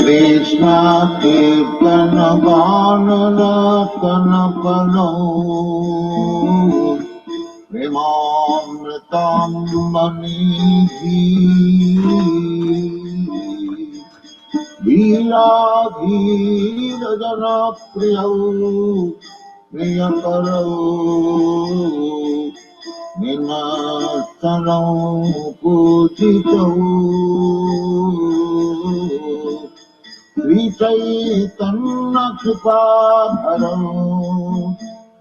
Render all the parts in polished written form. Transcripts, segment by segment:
Krishna Kirtana Vanatana Pano Premamritam Manidhi Veera Veera Jana Priyo Priyakaro Nimastaram Pujito Sri Chaitanya Kripadharam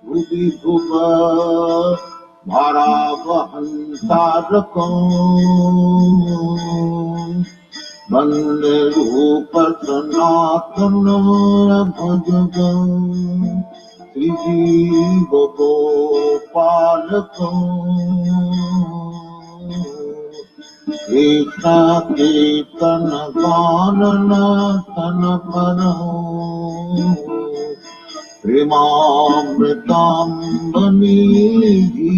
Bhuvi Bhuva Bharavahantarakam Vande Rupa Sanatana Bhajagam Sri Jiva Gopalakam Krishna Kirtana Vanana Tanaparam Premamritam Manidhi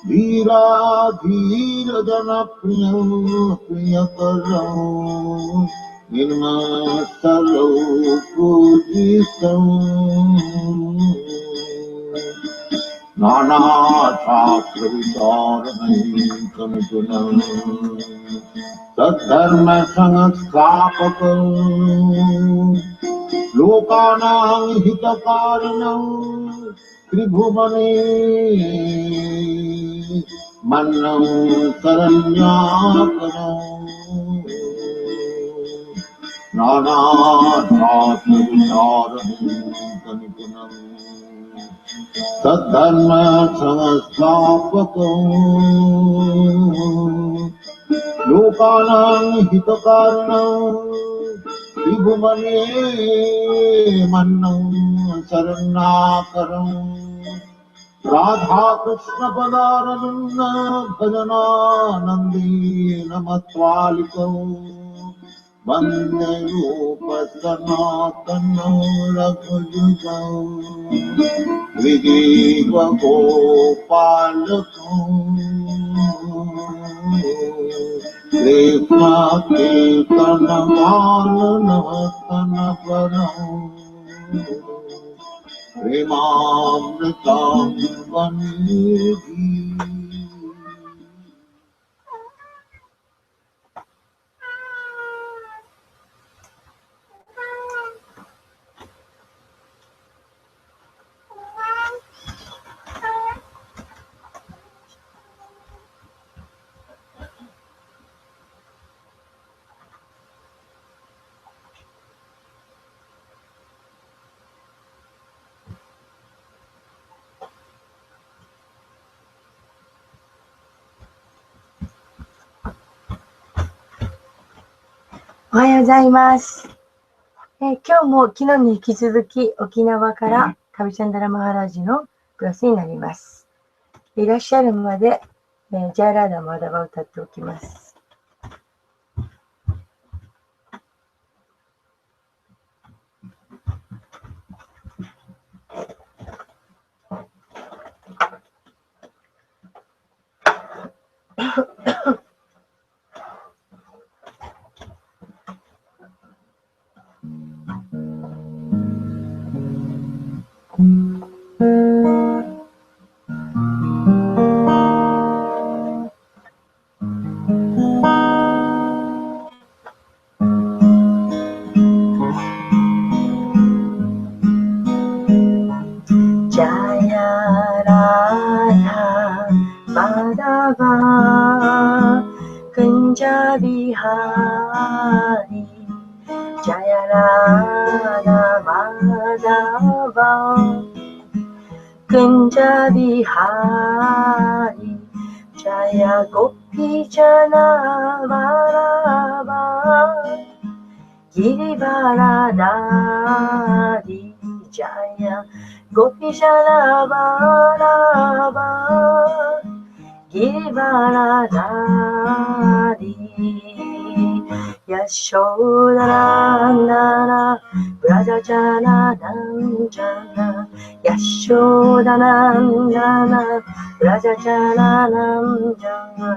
Veera Veera Jana Priyo Priyakaram Nirmasalo Pujitam Nana Shastra Vicharanam Gunam Saddharma Sanghastapakam Lokanam Hitakaranam Tribhumane Mannam Saranyakaram Nana Shastra Vicharanam Gunam Saddharma Sanghastapakam Lokanam Hitakaranam Tribhumane Mannam Saranyakaram Radha Krishna Padarananda Bhajana Nandi Namatvalikam Vande Rupa Sanatana Raghujagam Vijiva Gopalakam Krishna Kirtana Vanana Tanaparam Premamritam Manidhiおはようございます。今日も昨日に引き続き沖縄からカビチャンダラマハラジのクラスになります。いらっしゃるまで、ジャーラーダマダが歌っておきます。Bihari Jaya Radha Madhava Kunja Bihari Jaya Gopi Jana Vallabha Girivaradari Jaya Gopishalabharava Girivaradari Yashodanandana Brajajana Nanjana Yashodanandana Brajajana Nanjana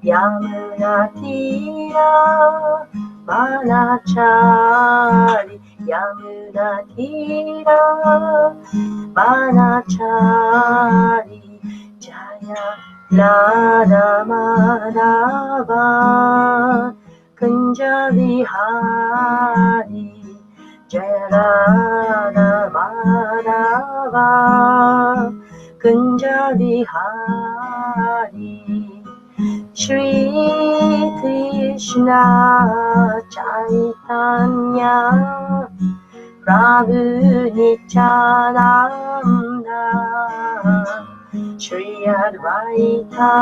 Yamunatira Manachari Yamunatira Manachari Jaya Radha Madhava Kunja Vihari Jaya Radha Madhava Kunja Vihari Shri Krishna Chaitanya Prabhu Nityananda Shri Advaita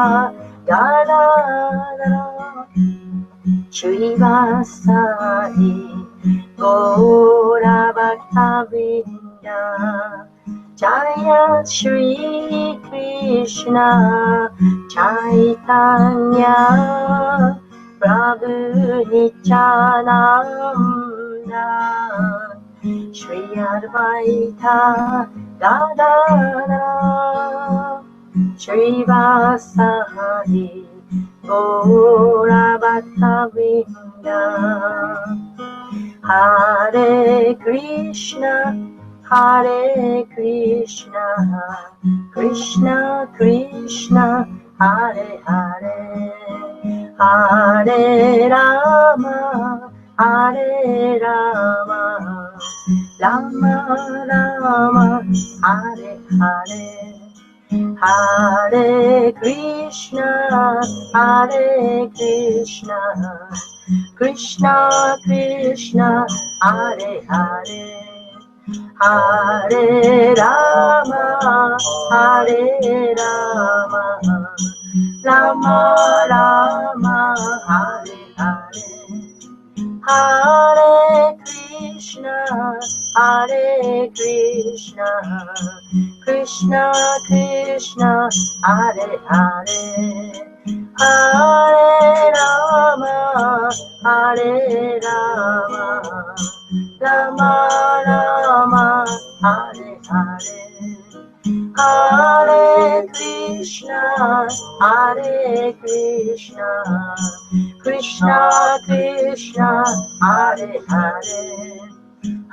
Gadadara Shri Vasari Gaura Bhaktavrinda Jaya Shri Krishna Chaitanya Prabhu Nityananda Shri Advaita Gadadara Shri Vasari Gaura Bhaktavrinda Hare Krishna Krishna Krishna Hare Hare Hare Rama Rama Rama Hare Hare Hare Krishna Krishna Krishna Hare Hare Hare Rama Rama Rama Hare Hare Hare Krishna Krishna Krishna Hare Hare Hare Rama Rama Rama Hare Hare Hare Krishna Krishna Krishna Hare Hare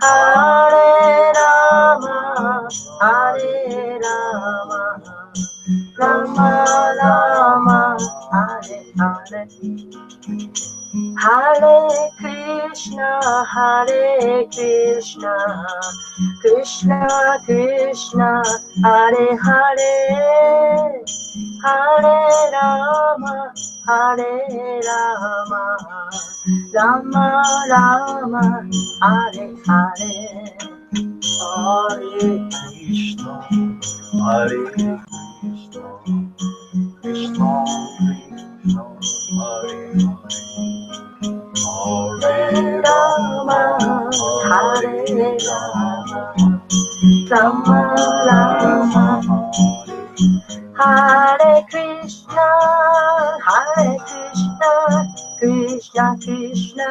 Hare Rama Rama Rama Hare Hare Hare Krishna Krishna Krishna Hare Hare Hare Rama Rama Rama Hare Hare Hare Krishna Krishna Krishna Hare Hare Rama Hare Rama Rama Hare Krishna Krishna Krishna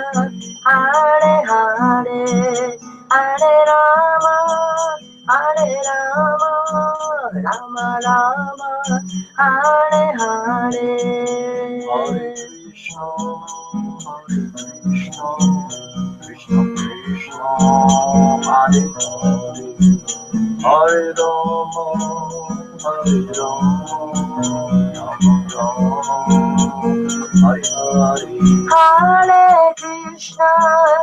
Hare Hare Hare Rama Rama Rama Hare Hare Hare Krishna Krishna Krishna Hare Hare Rama Rama Rama Hare Hare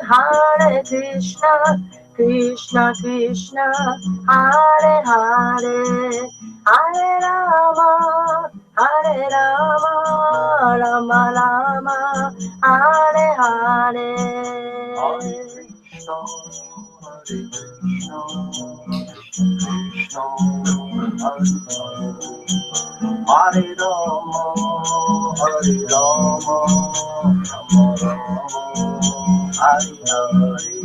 Hare Krishna Krishna Krishna Hare Hare Hare Rama Rama Rama Hare Hare Hare Krishna Krishna Krishna Hare Rama Rama Rama Hari Hari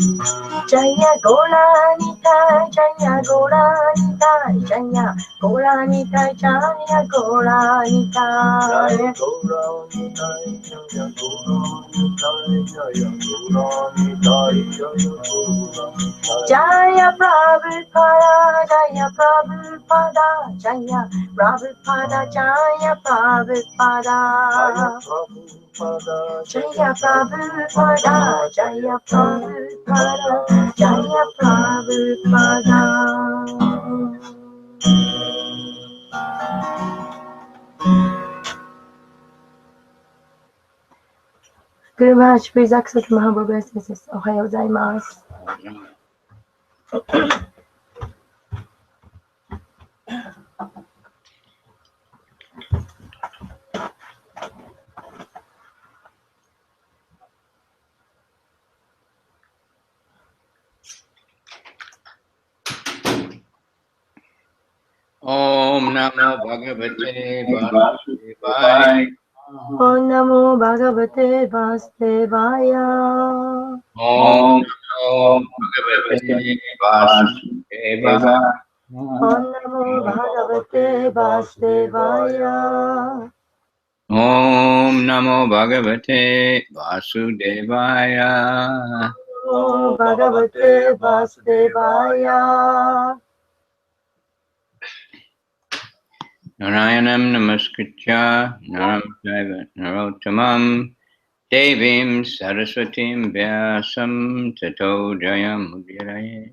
Jaya Golanitai, Jaya Golanitai, Jaya Golanitai, Jaya Golanitai. Jaya Gauranitai, Jaya Gauranitai, Jaya Gauranitai, Jaya Gauranitai. Jaya Prabhupada, Jaya Prabhupada, Jaya Prabhupada, Jaya Prabhupada. Jaya Prabhupada, Jaya Prabhupada, Jaya Prabhupada, Jaya Prabhupada. Guru Maharaj, please accept Mahaprabhu's blessings. Ohayou gozaimasu. Om Namo Bhagavate Vasudevaya. Om Namo Bhagavate Vasudevaya. Om Namo Bhagavate Vasudevaya. Om Namo Bhagavate Vasudevaya. Om Namo Bhagavate Vasudevaya. Om Bhagavate Vasudevaya. Narayanam Namaskritya Naram Chaiva Narottamam Devim Saraswatim Vyasam Tato Jayam Udiraye.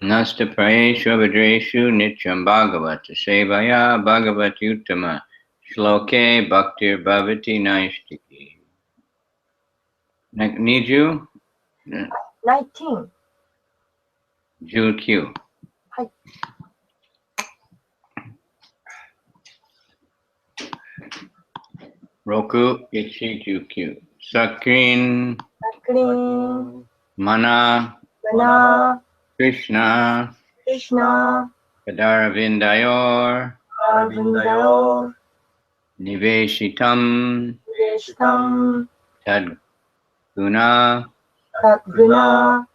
Nasta Prayeshu Abhadreshu Nityam Bhagavata Sevaya Bhagavati Uttama Shloke Bhaktir Bhavati Naistiki. Need you? 19. Jewel Q. Hi. Roku Ichi Jukyu. Sakrin Sakrin, Mana Mana, Krishna Krishna, Kadaravindayor Arvindayo, Niveshitam Veshtam, Tadguna Tatguna,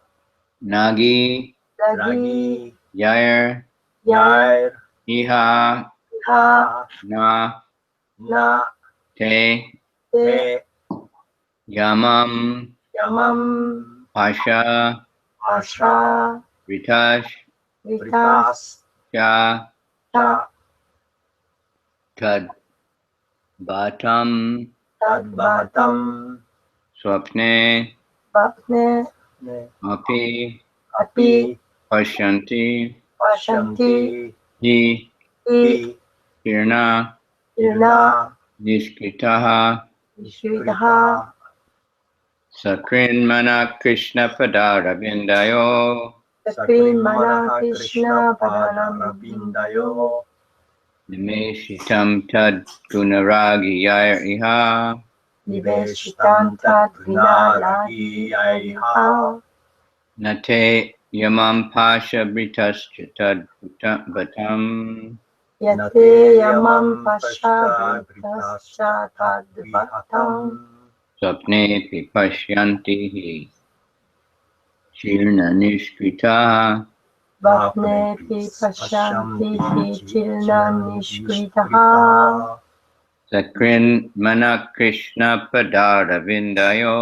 Nagi Lagi, Yair Yair Iha Ha, Na Na, Te Te, Yamam Yamam, Pasha Asha, Ritash Vitas, Cha Ta, Tad Batam Tadvatam, Swapne Bapne, Api Api, Pashyanti Pashanti, Hi Hi, Kirna Irna, Nishkitaha Vishridaha, Sakrin Mana Krishna Padaravindayo Sakrin, Mana, Krishna, Padanam, Ravindayo Nimeshitam Tad Gunaragi Yair Iha Niveshitam Tadvinalagi Aiha, Nate Yamam Pasha Britascha Tad Batam Yate Yamam Pasha Vritascha Tadvatam, Swapne Pashyanti Hi Shirna Nishkitaha Vapne Pi Pashanti Hi Chirna Nishkritaha, Sakrin Mana Krishna Padaravindayo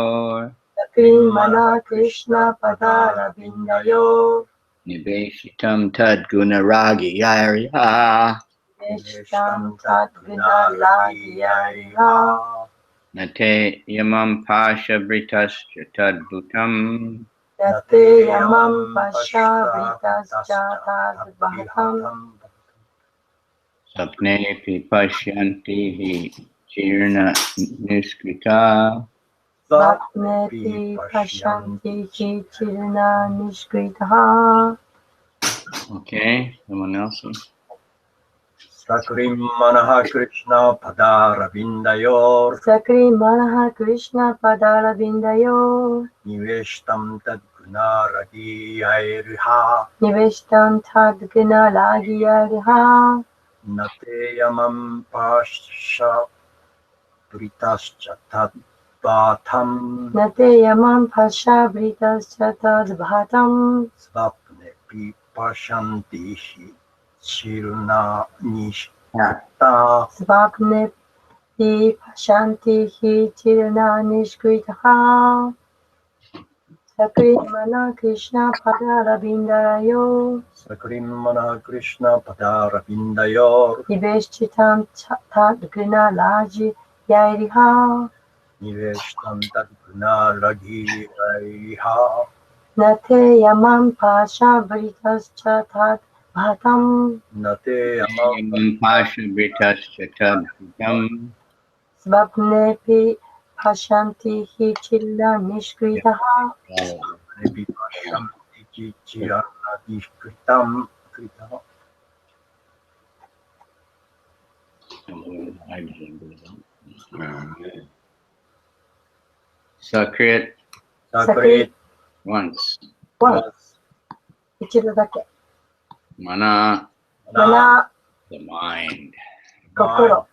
Sakrin, Mana, Krishna, Padaravindayo, Niveshitam Tad Gunaragi Yairiha Veshtam Tadvinalagi Aiha, Nate Yamam Pasha Britascha Tad Bhutam Yate Yamam Pasha Vritascha Tadvatam, Sapne Pashyanti Hi Chirna Niskrita Vapne Pi Pashanti Hi Chirna Nishkritaha. Okay, someone else? Sakrim Manaha Krishna Padaravindayor Sakri Manaha Krishna Padaravindayo, Niveshtam Tadguna Ragi Airiha Niveshtam Tadguna Lagiyariha, Nate Yamam Pasha Pritascha Tad Bhatam Nate yamam pasha britas chatad bhatam. Svapne Pipashantihi Chirna Nishkata Svapne pi pashanti hi chirna nishkritaha. Sakrimana Krishna Padaravindayo. Sakrimana Krishna Padaravindayor Niveshchitam tad guna laji yairiha. Niveshtam Tadguna Ragi Raiha Nate yamam pasha britas chatad bhatam. Nate Amam Yamam Pasha Britas Chatad Bhutam Svapnepi pashanti hi chilla nishkritaha. Vipashanti Chiranadishkritam Krita Sakrit Sakrit once. Once. 一度だけ。 Mana, Mana, the mind. 心。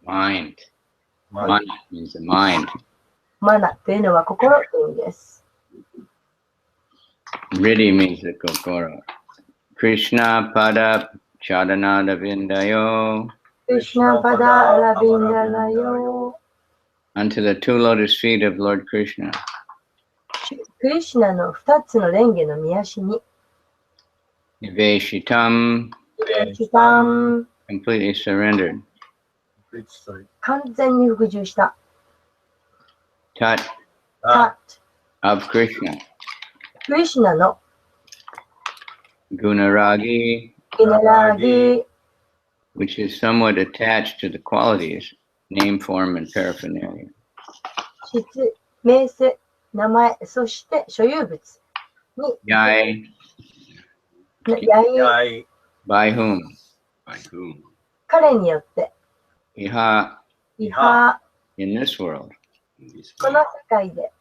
Mind. Mind. Mana means the mind. マナというのは心という意味です。 Riddhi means the kokoro. Krishna Pada Chadanada Vindayo クリシュナパダアラビンダラヨ。 unto the two lotus feet of Lord Krishna. クリシュナの二つの蓮華の御足に、 Niveshitam チタン、 completely surrendered. 完全に服従した。 Tat タ of Krishna. クリシュナの Gunaragi, イナラギ、 which is somewhat attached to the qualities, name, form, and paraphernalia. 質、名声、名前、そして所有物に、 Yai, やい、 Jai by whom? By whom? 彼によって、 Iha イハ、 in this world. In this この world. 世界で、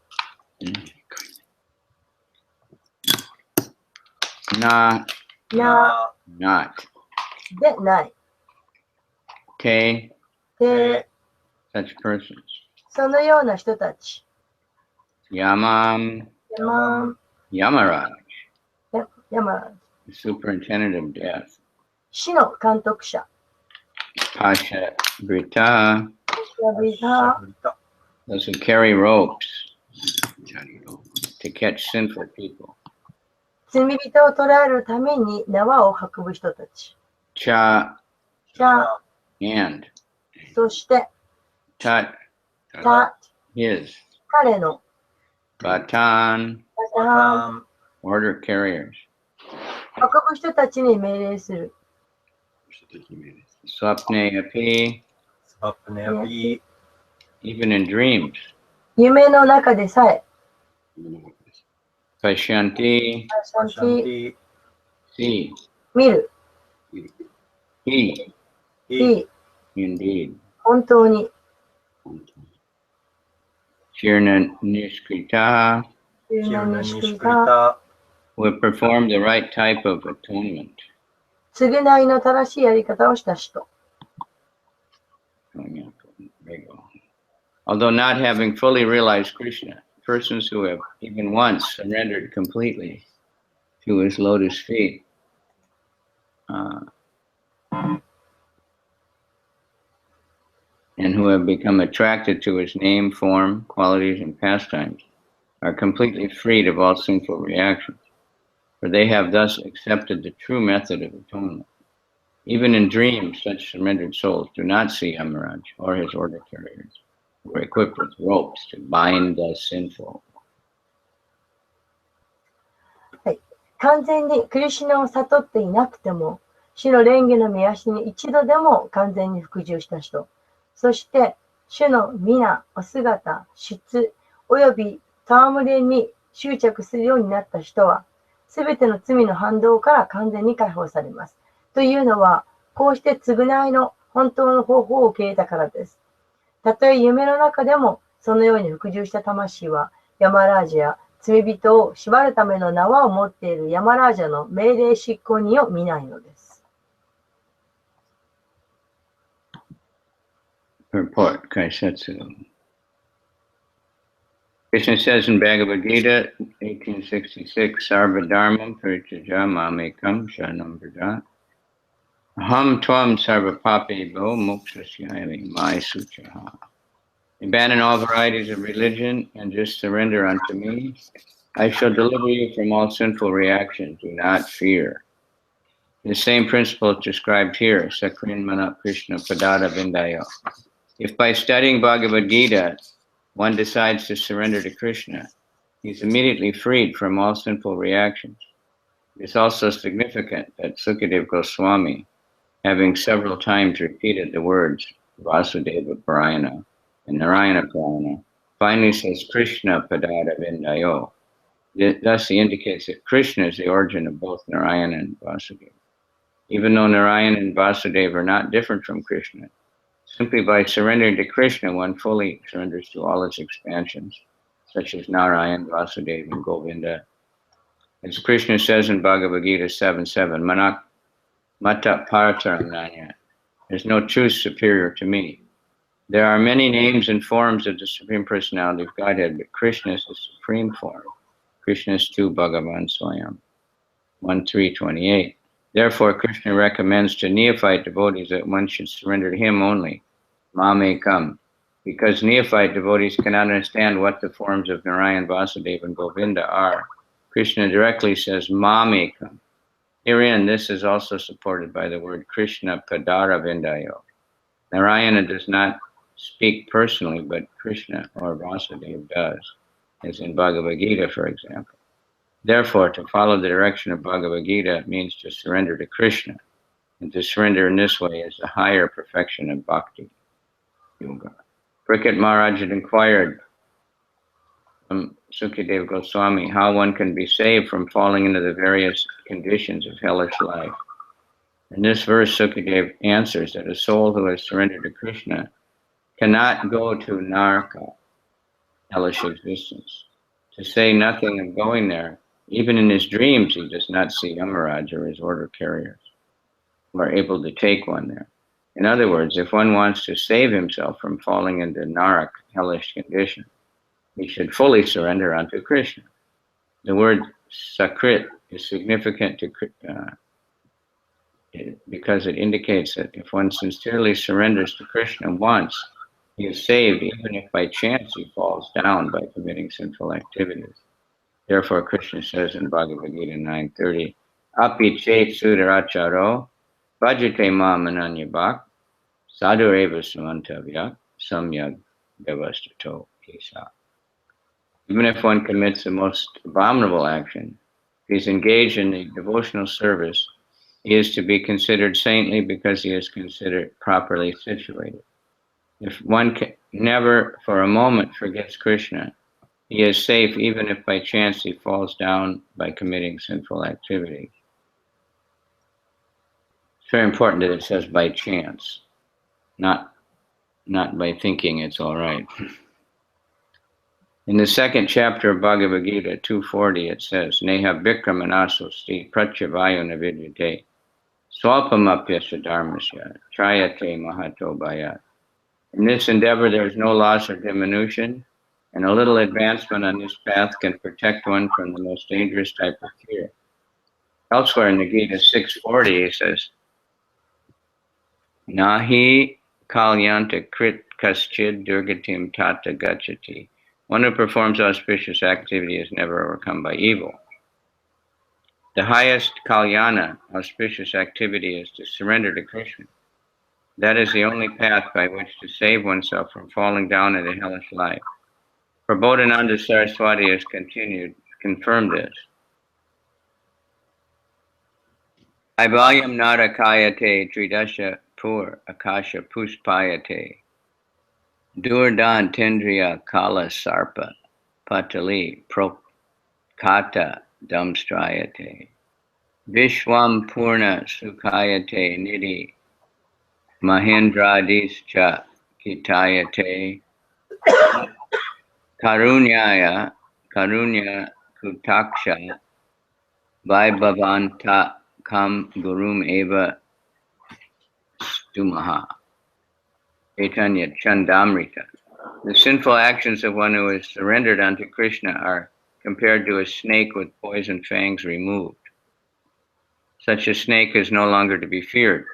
Na な、 not. でない。 Te で、 such persons. そのような人たち。 Yamam 山、 Yamaraj, 山、 the superintendent of death. 死の監督者。 Pasha Brita, ヤビが、 those who carry ropes Jari-o. to catch sinful people. 罪人を捕らえるために縄を運ぶ人たち。 Cha じゃあ、 and そして、 Tat た、 his 彼の、 Batan また、 order carriers. 運ぶ人たちに命令する。 Swapne api, Svapne Api even in dreams. 夢の中でさえ、 Pashyanti, シャンティ、 Shanti see, 見る、 he, いい、 indeed. 本当に、 Shirna Nishkrita いうの Chirna にしか、 Nishkrita will perform the right type of atonement. 償いの正しいやり方をした人。 Although not having fully realized Krishna, persons who have even once surrendered completely to his lotus feet and who have become attracted to his name, form, qualities, and pastimes are completely freed of all sinful reactions, for they have thus accepted the true method of atonement. Even in dreams, such surrendered souls do not see Yamaraj or his order carriers, who are equipped with ropes to bind the sinful. 完全にクリシュナを悟っていなくても、主の蓮華の御足に一度でも完全に服従した人、そして主の皆、お姿、質、および戯れに執着するようになった人は、すべての罪の反動から完全に解放されます。というのは、こうして償いの本当の方法を受け入れたからです。たとえ夢の中でも、そのように服従した魂は、ヤマラージャや罪人を縛るための縄を持っているヤマラージャの命令執行人を見ないのです。Purport, Kaisetsu. Krishna says in Bhagavad Gita, 1866, Sarva Dharmam Parityajya Mamekam Sharanam Vraja. Aham Tvam Sarva Papebho Mokshasyaami Mai Suchaha. Abandon all varieties of religion and just surrender unto me. I shall deliver you from all sinful reactions. Do not fear. The same principle is described here, Sakrin Mana Krishna Padada Vindayo. If by studying Bhagavad Gita, one decides to surrender to Krishna, he's immediately freed from all sinful reactions. It's also significant that Sukadeva Goswami, having several times repeated the words Vasudeva Parayana and Narayana Parayana, finally says Krishna Padada Vindayo. Thus he indicates that Krishna is the origin of both Narayana and Vasudeva. Even though Narayana and Vasudeva are not different from Krishna, simply by surrendering to Krishna, one fully surrenders to all its expansions, such as Narayan, Vasudeva, and Govinda. As Krishna says in Bhagavad Gita 7:7, Manak Mata Parataram Nanya, there's no truth superior to me. There are many names and forms of the Supreme Personality of Godhead, but Krishna is the supreme form. Krishna is tu Bhagavan Swayam. 1.3.28. Therefore, Krishna recommends to neophyte devotees that one should surrender to him only, Mamekam, because neophyte devotees cannot understand what the forms of Narayan, Vasudeva, and Govinda are. Krishna directly says Mamekam. Herein, this is also supported by the word Krishna Padara Vindayo. Narayana does not speak personally, but Krishna or Vasudeva does, as in Bhagavad Gita, for example. Therefore, to follow the direction of Bhagavad Gita means to surrender to Krishna, and to surrender in this way is the higher perfection of bhakti yoga. Parikshit Maharaj had inquired from Sukadeva Goswami how one can be saved from falling into the various conditions of hellish life. In this verse, Sukadeva answers that a soul who has surrendered to Krishna cannot go to Naraka, hellish existence. To say nothing of going there, even in his dreams, he does not see Yamaraj or his order carriers who are able to take one there. In other words, if one wants to save himself from falling into Narak, hellish condition, he should fully surrender unto Krishna. The word Sakrit is significant to because it indicates that if one sincerely surrenders to Krishna once, he is saved even if by chance he falls down by committing sinful activities. Therefore, Krishna says in Bhagavad Gita 9:30, Api chet sudaracharo bhajate mam ananyabhak sadhureva samantavyak samyag devastato isa. Even if one commits the most abominable action, if he's engaged in the devotional service, he is to be considered saintly because he is considered properly situated. If one never for a moment forgets Krishna, he is safe even if by chance he falls down by committing sinful activities. It's very important that it says by chance, not by thinking it's all right. In the second chapter of Bhagavad Gita, 240, it says, Neha Vikramanasosti Pratyavayo Navidyate Swalpamapyasya Dharmasya Trayate Mahato Bhayat. In this endeavor, there is no loss or diminution, and a little advancement on this path can protect one from the most dangerous type of fear. Elsewhere in the Gita 640, he says, Nahi kalyanta krit kaschid durgatim tata gachati. One who performs auspicious activity is never overcome by evil. The highest kalyana, auspicious activity, is to surrender to Krishna. That is the only path by which to save oneself from falling down into hellish life. Prabodhananda Saraswati has confirmed this. Ivalyam narakayate tridasha pur akasha puspayate durdan tendriya kala sarpa patali prokata damstrayate vishwam purna sukhayate nidhi mahindradischa kitayate karunya kutaksha vaibhavanta kam gurum eva stumaha. Chaitanya Chandamrita. The sinful actions of one who is surrendered unto Krishna are compared to a snake with poison fangs removed. Such a snake is no longer to be feared.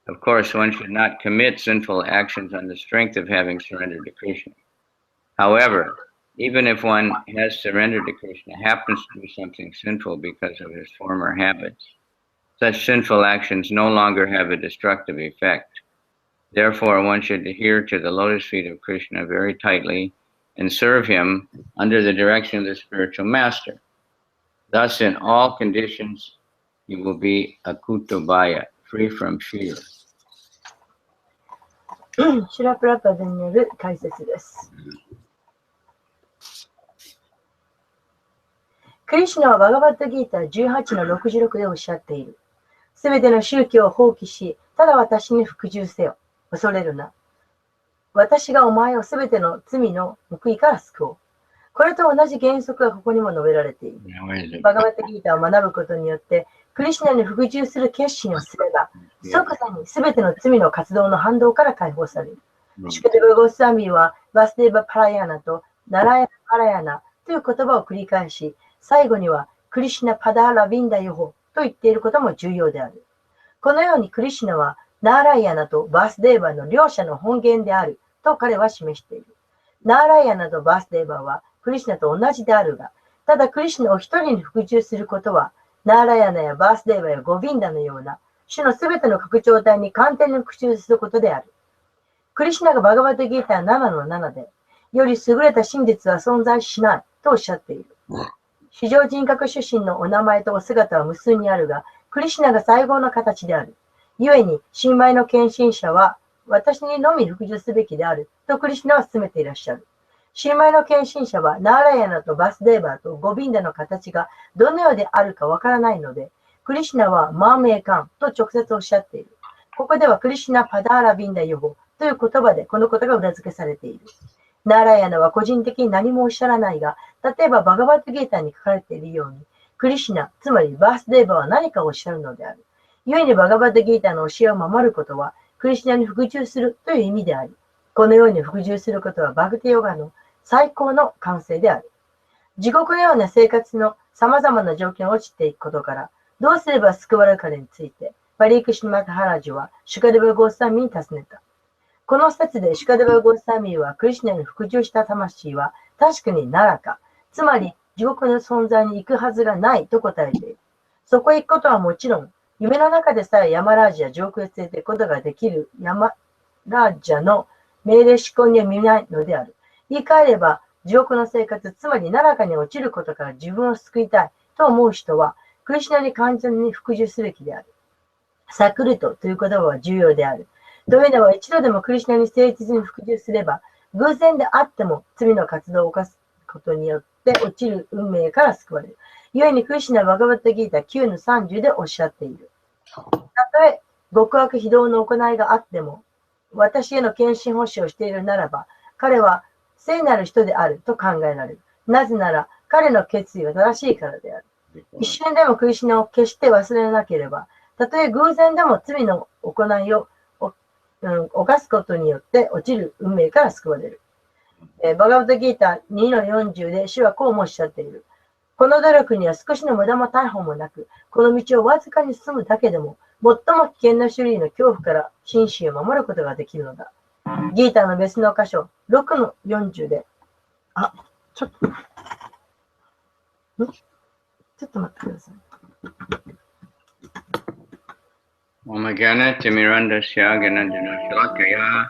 Of course, one should not commit sinful actions on the strength of having surrendered to Krishna. However, even if one has surrendered to Krishna, happens to do something sinful because of his former habits, such sinful actions no longer have a destructive effect. Therefore, one should adhere to the lotus feet of Krishna very tightly and serve him under the direction of the spiritual master. Thus, in all conditions, you will be akutobaya, free from fear. シュラプラパダによる解説です。クリシュナはバガバットギーター18の66でおっしゃっている。すべての宗教を放棄し、ただ私に服従せよ。恐れるな。私がお前をすべての罪の報いから救おう。これと同じ原則がここにも述べられている。バガバットギーターを学ぶことによって、クリシュナに服従する決心をすれば、即座にすべての罪の活動の反動から解放される。シュカデバ・ゴスワミーは、バスデーバ・パラヤナとナラヤナ・パラヤナという言葉を繰り返し、最後にはクリシュナ・パダーラ・ヴィンダ・ヨホと言っていることも重要である。このようにクリシュナは、ナーライヤナとバースデーバの両者の本源であると彼は示している。ナーライヤナとバースデーバはクリシュナと同じであるが、ただクリシュナを一人に服従することは、ナーラヤナやバースデーバやゴビンダのような、種のすべての拡張体に完全に服従することである。クリシュナがバガバットギーター7の7で、より優れた真実は存在しないとおっしゃっている。至上人格出身のお名前とお姿は無数にあるが、クリシュナが最高の形である。故に、新米の献身者は、私にのみ服従すべきである、とクリシュナは進めていらっしゃる。新米の献身者は、ナーラヤナとバスデーバーとゴビンダの形がどのようであるかわからないので、クリシュナはマーメーカンと直接おっしゃっている。ここではクリシュナ・パダーラ・ビンダ・ヨホという言葉でこのことが裏付けされている。ナーラヤナは個人的に何もおっしゃらないが、例えばバガバットギーターに書かれているように、クリシュナ、つまりバースデーバーは何かをおっしゃるのである。故にバガバットギーターの教えを守ることは、クリシュナに服従するという意味であり、このように服従することはバグティヨガの最高の完成である。地獄のような生活の様々な条件が落ちていくことから、どうすれば救われるかについて、パリークシュマタハラジュはシュカデバ・ゴースワミに尋ねた。この説でシュカデバ・ゴースワミはクリシュナに服従した魂は確かにならか、つまり地獄の存在に行くはずがないと答えている。そこへ行くことはもちろん、夢の中でさえヤマラージや上空へ連れて行くことができるヤマラージャの命令思考には見ないのである。言い換えれば、地獄の生活、つまり奈良かに落ちることから自分を救いたいと思う人は、クリシュナに完全に服従すべきである。サクルトという言葉は重要である。というのは一度でもクリシュナに誠実に服従すれば、偶然であっても罪の活動を犯すことによって落ちる運命から救われる。故にクリシュナはバガバットギーター9の30でおっしゃっている。たとえ極悪非道の行いがあっても、私への献身保守をしているならば、彼は聖なる人であると考えられる。なぜなら、彼の決意は正しいからである。一瞬でもクリシュナを決して忘れなければ、たとえ偶然でも罪の行いを犯すことによって落ちる運命から救われる。バガバットギーター2の40で主はこうもおっしゃっている。この努力には少しの無駄も逮捕もなく、この道をわずかに進むだけでも、最も危険な種類の恐怖から心身を守ることができるのだ。ギーターの別の箇所、6の40で、ちょっと待ってください。Omagana Timirandasya Ganandana Shalakaya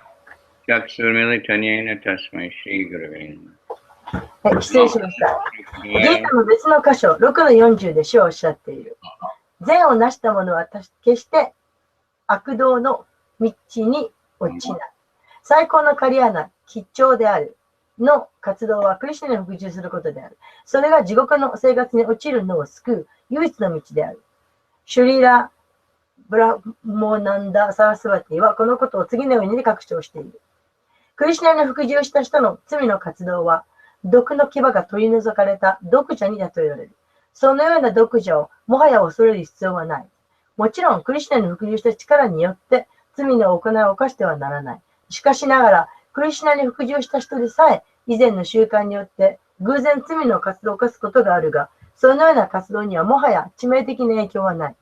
Chaksurmilitanyena Tasmai Shri Gurave. はい、失礼しました。ギータの別の箇所、6の40で主はおっしゃっている。善を成した者は決して悪道の道に落ちない。最高のカリアナ、吉兆であるの活動はクリシュナに服従することである。それが地獄の生活に落ちるのを救う唯一の道である。シュリラ・ブラモナンダ・サラスバティはこのことを次のように確証している。クリシュナに服従した人の罪の活動は、毒の牙が取り除かれた毒蛇に例えられる。そのような毒蛇をもはや恐れる必要はない。もちろん、クリシュナに服従した力によって罪の行いを犯してはならない。しかしながら、クリシュナに服従した人でさえ、以前の習慣によって偶然罪の活動を犯すことがあるが、そのような活動にはもはや致命的な影響はない。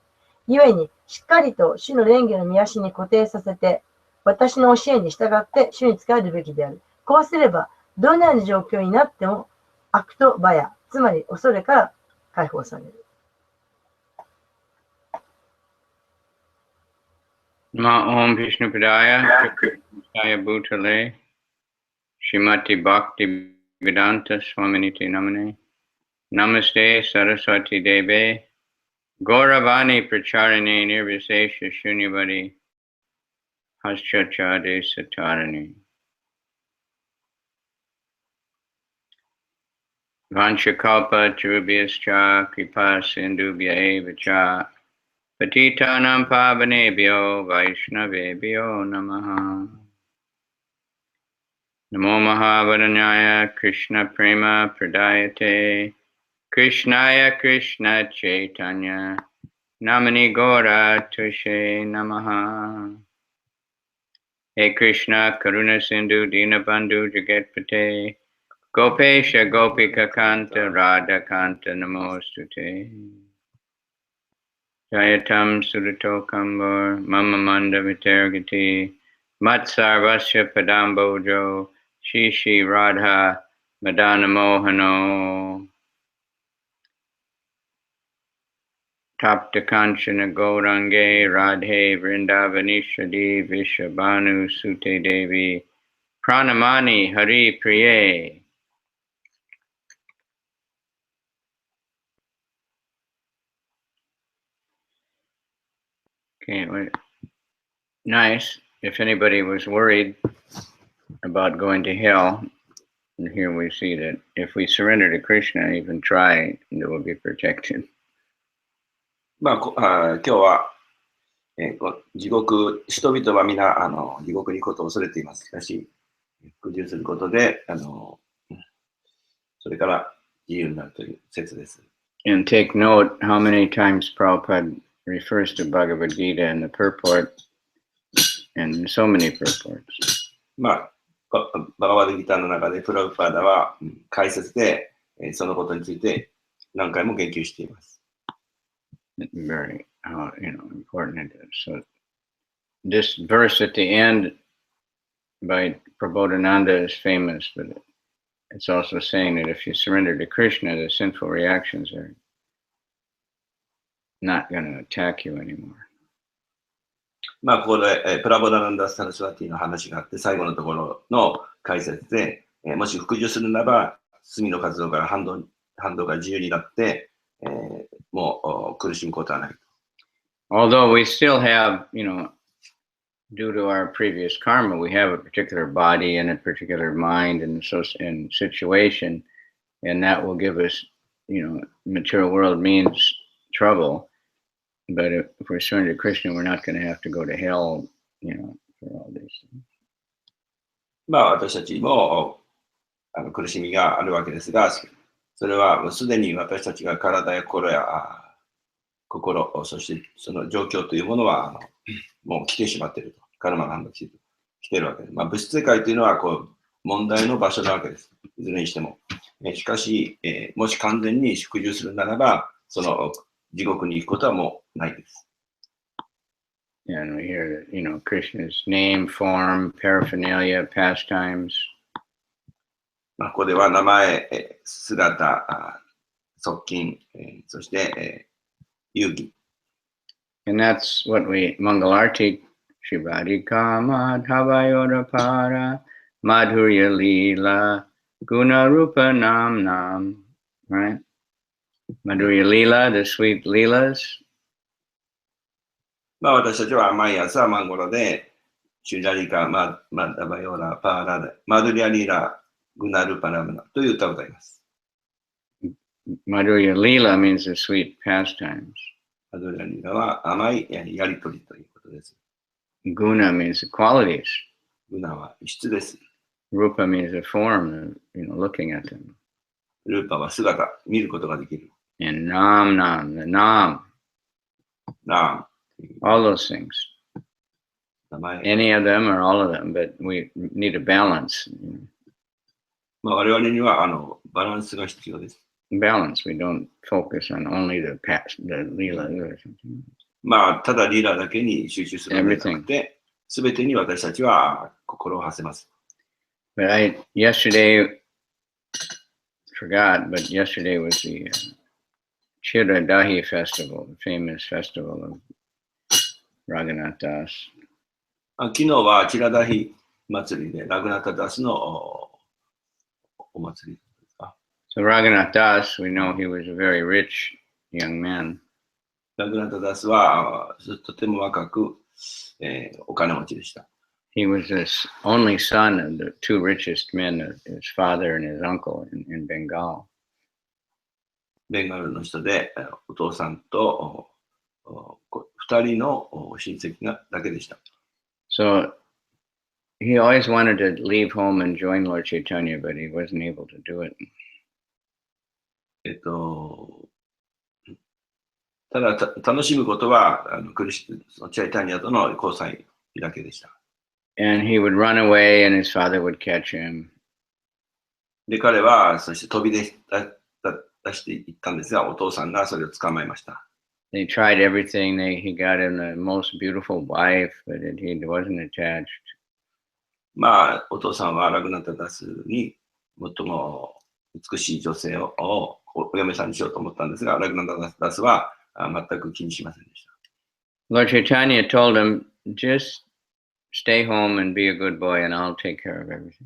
故に、しっかりと主の蓮華の御足に固定させて、私の教えに従って主に仕えるべきである。こうすれば、どのような状況になっても、悪とバヤ、つまり恐れから解放される。Ma Om Vishnu Padaya, Krishna Bhutale, Shrimati Bhakti Vedanta Swaminiti Namane, Namaste Saraswati Deve, Gauravani Pracharane Nirvisesha Shunyavadi, Haschachade Satarani. Vanchakalpa Tarubhyascha Kripa Sindhubhya Eva Cha Patitanam Pavanebhyo Vaishnavebhyo Namaha. Namo Mahavadanyaya Krishna Prema Pradayate Krishnaya Krishna Chaitanya Namani Gora Tushe Namaha. Hey Krishna Karuna Sindhu Dinabandhu Jagatpate Gopesha Gopika Kanta Radha Kanta Namostute. Jayatam Surato Kambur Mama Manda Vitergati Matsarvasya Padambojo Shishi Radha Madana Mohano Tapta Kanchana Gaurange Radhe Vrindavanishadi Vishabhanu Sute Devi Pranamani Hari Priye. Okay, wait. Nice. If anybody was worried about going to hell, and here we see that if we surrender to Krishna, even try, they will be protected. 今日は、地獄、人々は皆地獄に行くことを恐れています。しかし、服従することで、それから自由になるという説です。And take note how many times Prabhupada refers to Bhagavad Gita in the purport, and so many purports. バガバドギターの中でプラブパーダは解説で、そのことについて何回も言及しています。Very, important it is. So this verse at the end by Prabodhananda is famous, but it's also saying that if you surrender to Krishna, the sinful reactions are not going to attack you anymore. ここで、プラボダナンダ・サラスワティの話があって、最後のところの解説で、もし服従するならば、罪の活動から反動が自由になって、もう苦しむことはない。Although we still have, due to our previous karma, we have a particular body and a particular mind and situation, and that will give us, material world means trouble. But if we're surrender to Krishna, we're not going to have to go to hell, for all these things. 私たちも苦しみがあるわけですが、それはもうすでに私たちが体や心、そしてその状況というものはもう来てしまっていると。カルマが反応して来ているわけです。物質世界というのは問題の場所なわけです。いずれにしても。しかし、もし完全に服従するならば、その地獄に行くことはもうないです。And we hear that, Krishna's name, form, paraphernalia, pastimes. ここでは名前、姿、側近、そして、遊戯。And that's what Mangalarti, Shivadika Madhavayora Para, Madhurya Leela, Guna Rupa Nam Nam, right? Madhurya Leela, the sweet Leelas. 私たちは毎朝マンゴロで、シュジャリカ、マダバヨラ、パーラで、マドリアリーラ、グナルパナムナという歌を歌います。Madhurya Leela means the sweet pastimes. マドリアリーラは甘いやりとりということです。Guna means the qualities. グナは質です。Rupa means the form, looking at them. ルーパは姿、見ることができる。And Nam, the Nam. Nam. All those things. 名前。 any of them or all of them, but we need a balance. まあ、我々にはバランスが必要です。Balance. We don't focus on only the past, the lila or something. まあ、ただリーダーだけに集中するのではなくて、すべてに私たちは心を馳せます。 But I yesterday forgot, but yesterday was the Chiradahi festival, the famous festival of Raghunath Das. 昨日はチラダヒ祭りでラグナタダスのお祭りですか。 So Raghunath Das, we know he was a very rich young man. ラグナタダスはとても若く、お金持ちでした。 He was the only son of the two richest men, his father and his uncle in Bengal. ベンガルの人で、お父さんと2人の親戚だけでした。 So he always wanted to leave home and join Lord Chaitanya, but he wasn't able to do it. ただ楽しむことはチャイタニアとの交際だけでした。 And he would run away and his father would catch him. で、彼はそして飛び出していったんですが、お父さんがそれを捕まえました。 They tried everything. He got him the most beautiful wife, but he wasn't attached. まあ、お父さんはラグナタダスに最も美しい女性をお嫁さんにしようと思ったんですが、ラグナタダスは全く気にしませんでした。 Lord Chaitanya told him, just stay home and be a good boy and I'll take care of everything.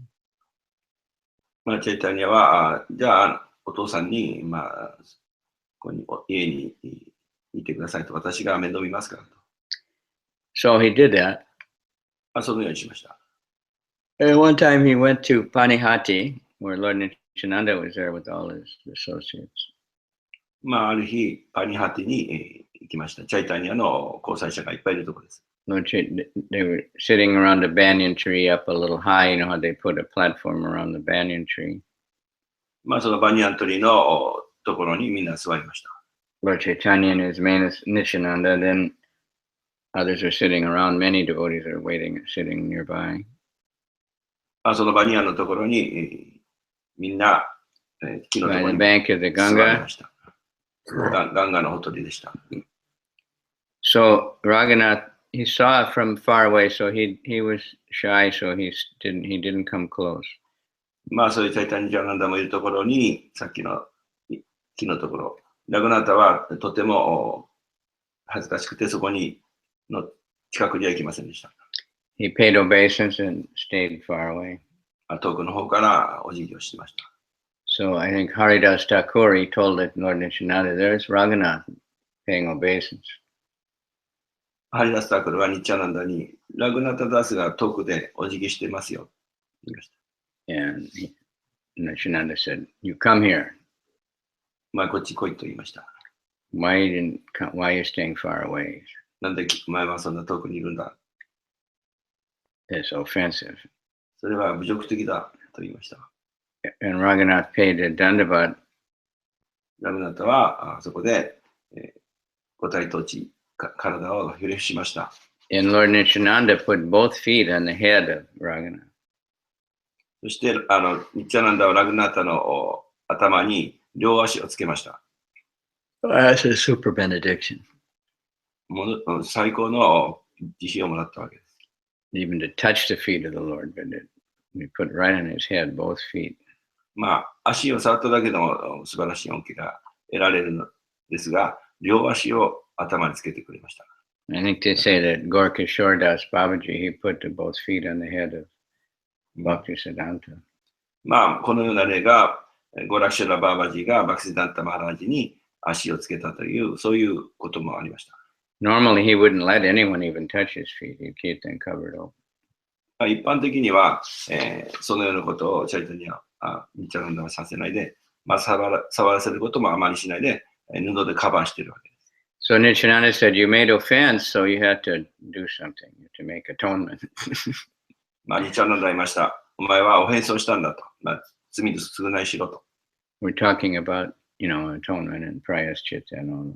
まあ、チャイタニアは、じゃあ、お父さんに、まあ、ここに家にいてくださいと、私が面倒見ますからと。 So he did that. そのようにしました。 And one time he went to Panihati, where Lord Nityananda was there with all his associates. まあ、ある日、パニハティに行きました。チャイタニアの交際者がいっぱいいるところです。 Lord they were sitting around a banyan tree up a little high. You know how they put a platform around the banyan tree? まあ、そのバニヤントリのところにみんな座りました。 Lord Chaitanya and his main is Nityananda. Then others are sitting around. Many devotees are waiting, sitting nearby. そのバニヤンのところにみんな木のところ By the に bank of the 座りま Ganga. した。ガンガのほとりでした。 So Raghunath, he saw it from far away, so he was shy, so he didn't come close. まあ、そういうチャイタニアナンダもいるところに、さっきの木のところ、ラグナタはとても恥ずかしくて、そこにの近くには行きませんでした。 He paid obeisance and stayed far away. 遠くの方からお辞儀をしてました。 So I think Haridas Thakur, he told Lord Nityananda, there's Raghunath paying obeisance. ハリダスタークルはニッチャナンダに、ラグナタダスが遠くでお辞儀してますよ。言いました。 And Nityananda said, you come here. まあ、こっち来いと言いました。 Why are you staying far away? なんでお前はそんな遠くにいるんだ。 It's offensive. それは侮辱的だと言いました。 And Raghunath paid a dandavat. ラグナタはそこで五体統治、体をひれ伏しました。 And Lord Nityananda put both feet on the head of Raghunath. そしてニッチャナンダはラグナタの頭に両足をつけました。 That's a super benediction. 最高の慈悲をもらったわけです。 Even to touch the feet of the Lord, but we put right on his head, both feet. まあ、足を触っただけでも素晴らしい恩恵が得られるのですが、両足を頭につけてくれました。 I think they say that Gorkishore Das Babaji, he put both feet on the head of Bhaktisiddhanta. まあ、このような例が、ゴラクシャラ・バーバジーがバクシダンタ・マハラジに足をつけたという、そういうこともありました。 Normally, he wouldn't let anyone even touch his feet. He'd keep them covered open. 一般的には、そのようなことをチャイタニア、ニッチャナンダはさせないで、まあ、触らせることもあまりしないで、布でカバーしているわけです。 So Nityananda said, you made offense, so you had to do something to make atonement. まあ、ニッチャナンダは言いました。お前はオフェンスをしたんだと。まあ、罪の償いしろと。We're talking about, atonement and prayashchitta and all.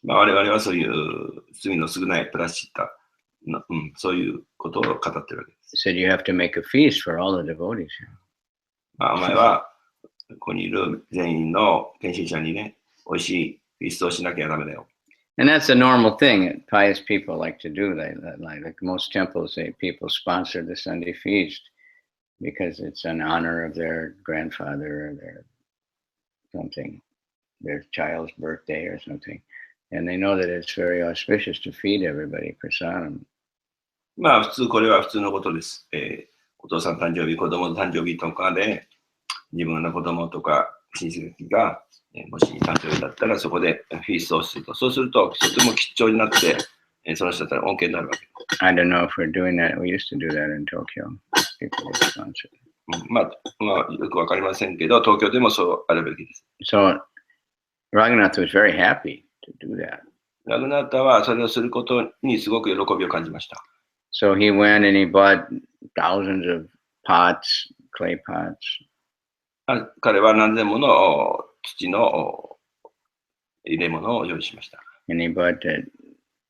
まあ、我々はそういう罪の償い、プラスチッタそういうことを語ってるわけです。 He said, you have to make a feast for all the devotees here. まあ、お前はここにいる全員の献身者にね、美味しいフィーストをしなきゃダメだよ。 And that's a normal thing that pious people like to do. Like most temples, people sponsor the Sunday feast because it's in honor of their grandfather or their something, their child's birthday or something. And they know that it's very auspicious to feed everybody prasadam. まあ、普通これは普通のことです。お父さん誕生日、子供の誕生日とかで、自分の子供とか親戚が、もし誕生日だったらそこでフィーストをすると。そうすると、とても貴重になって、その人たちの恩恵になるわけ。 I don't know if we're doing that. We used to do that in Tokyo. People would sponsor. まあ、よくわかりませんけど、東京でもそうあるべきです。 So Raghunath was very happy to do that. ラグナータはそれをすることにすごく喜びを感じました。 So he went and he bought thousands of pots, clay pots. 彼は何千もの土の入れ物を用意しました。 And he bought that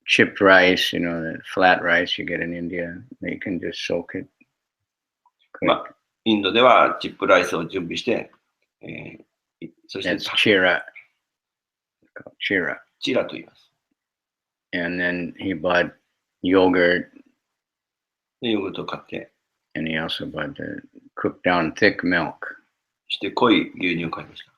chipped rice, you know, that flat rice you get in India. You can just soak it. Quick. まあ、インドではチップライスを準備して、そして That's chira. It's called chira. チラと言います。 And then he bought yogurt, でヨーグルトを買って、 and he also bought the cooked down thick milk. そして濃い牛乳を買いました。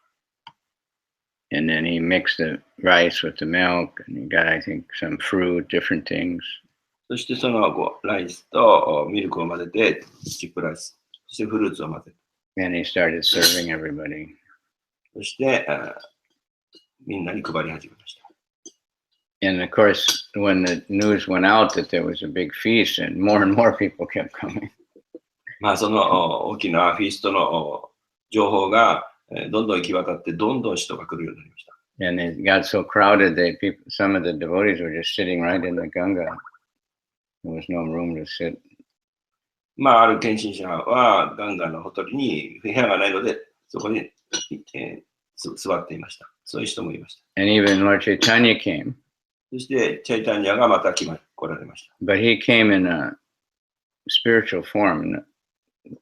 And then he mixed the rice with the milk, and he got, I think, some fruit, different things. そしてそのライスとミルクを混ぜて、チップライス、そしてフルーツを混ぜて、 And he started serving everybody. そしてみんなに配り始めました。 And of course, when the news went out that there was a big feast, and more people kept coming. まあその大きなフィーストの情報がどんどん行き渡って、どんどん人が来るようになりました。 And it got so crowded that some of the devotees were just sitting right in the Ganga. There was no room to sit. まあある献身者はガンガのほとりに部屋がないので、そこに、座っていました。そういう人もいました。 And even Lord Chaitanya came. そしてチャイタニアがまた来られました。 But he came in a spiritual form.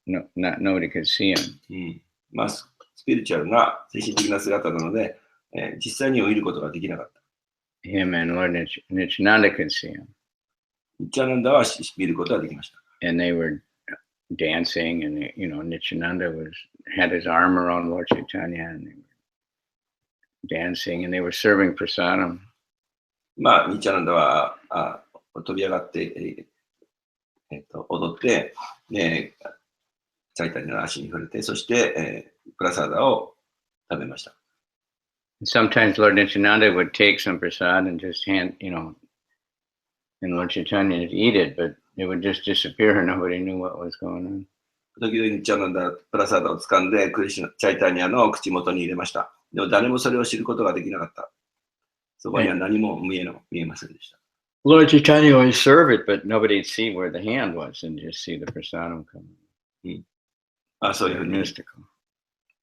Nobody could see him. まあスピリチュアルな精神的な姿なので、実際に見ることができなかった。 Him and Lord Nityananda could see him. ニッチャナンダは見ることができました。 And they were dancing, and Nityananda had his arm around Lord Chaitanya, and they were dancing, and they were serving prasadam. まあ、ニッチャナンダは飛び上がって、踊って、チャイタニアの足に触れて、そして、プラサダを食べました。 Sometimes Lord Nityananda would take some prasad and just hand, and Lord Chaitanya would eat it, but it would just disappear and nobody knew what was going on. 時々ニッチャナンダプラサダを掴んでチャイタニアの口元に入れました。でも誰もそれを知ることができなかった。そこには何も見えませんでした。 Lord Chaitanya always serve it, but nobody'd see where the hand was and just see the prasadam coming. そういうふうに、 Mystical.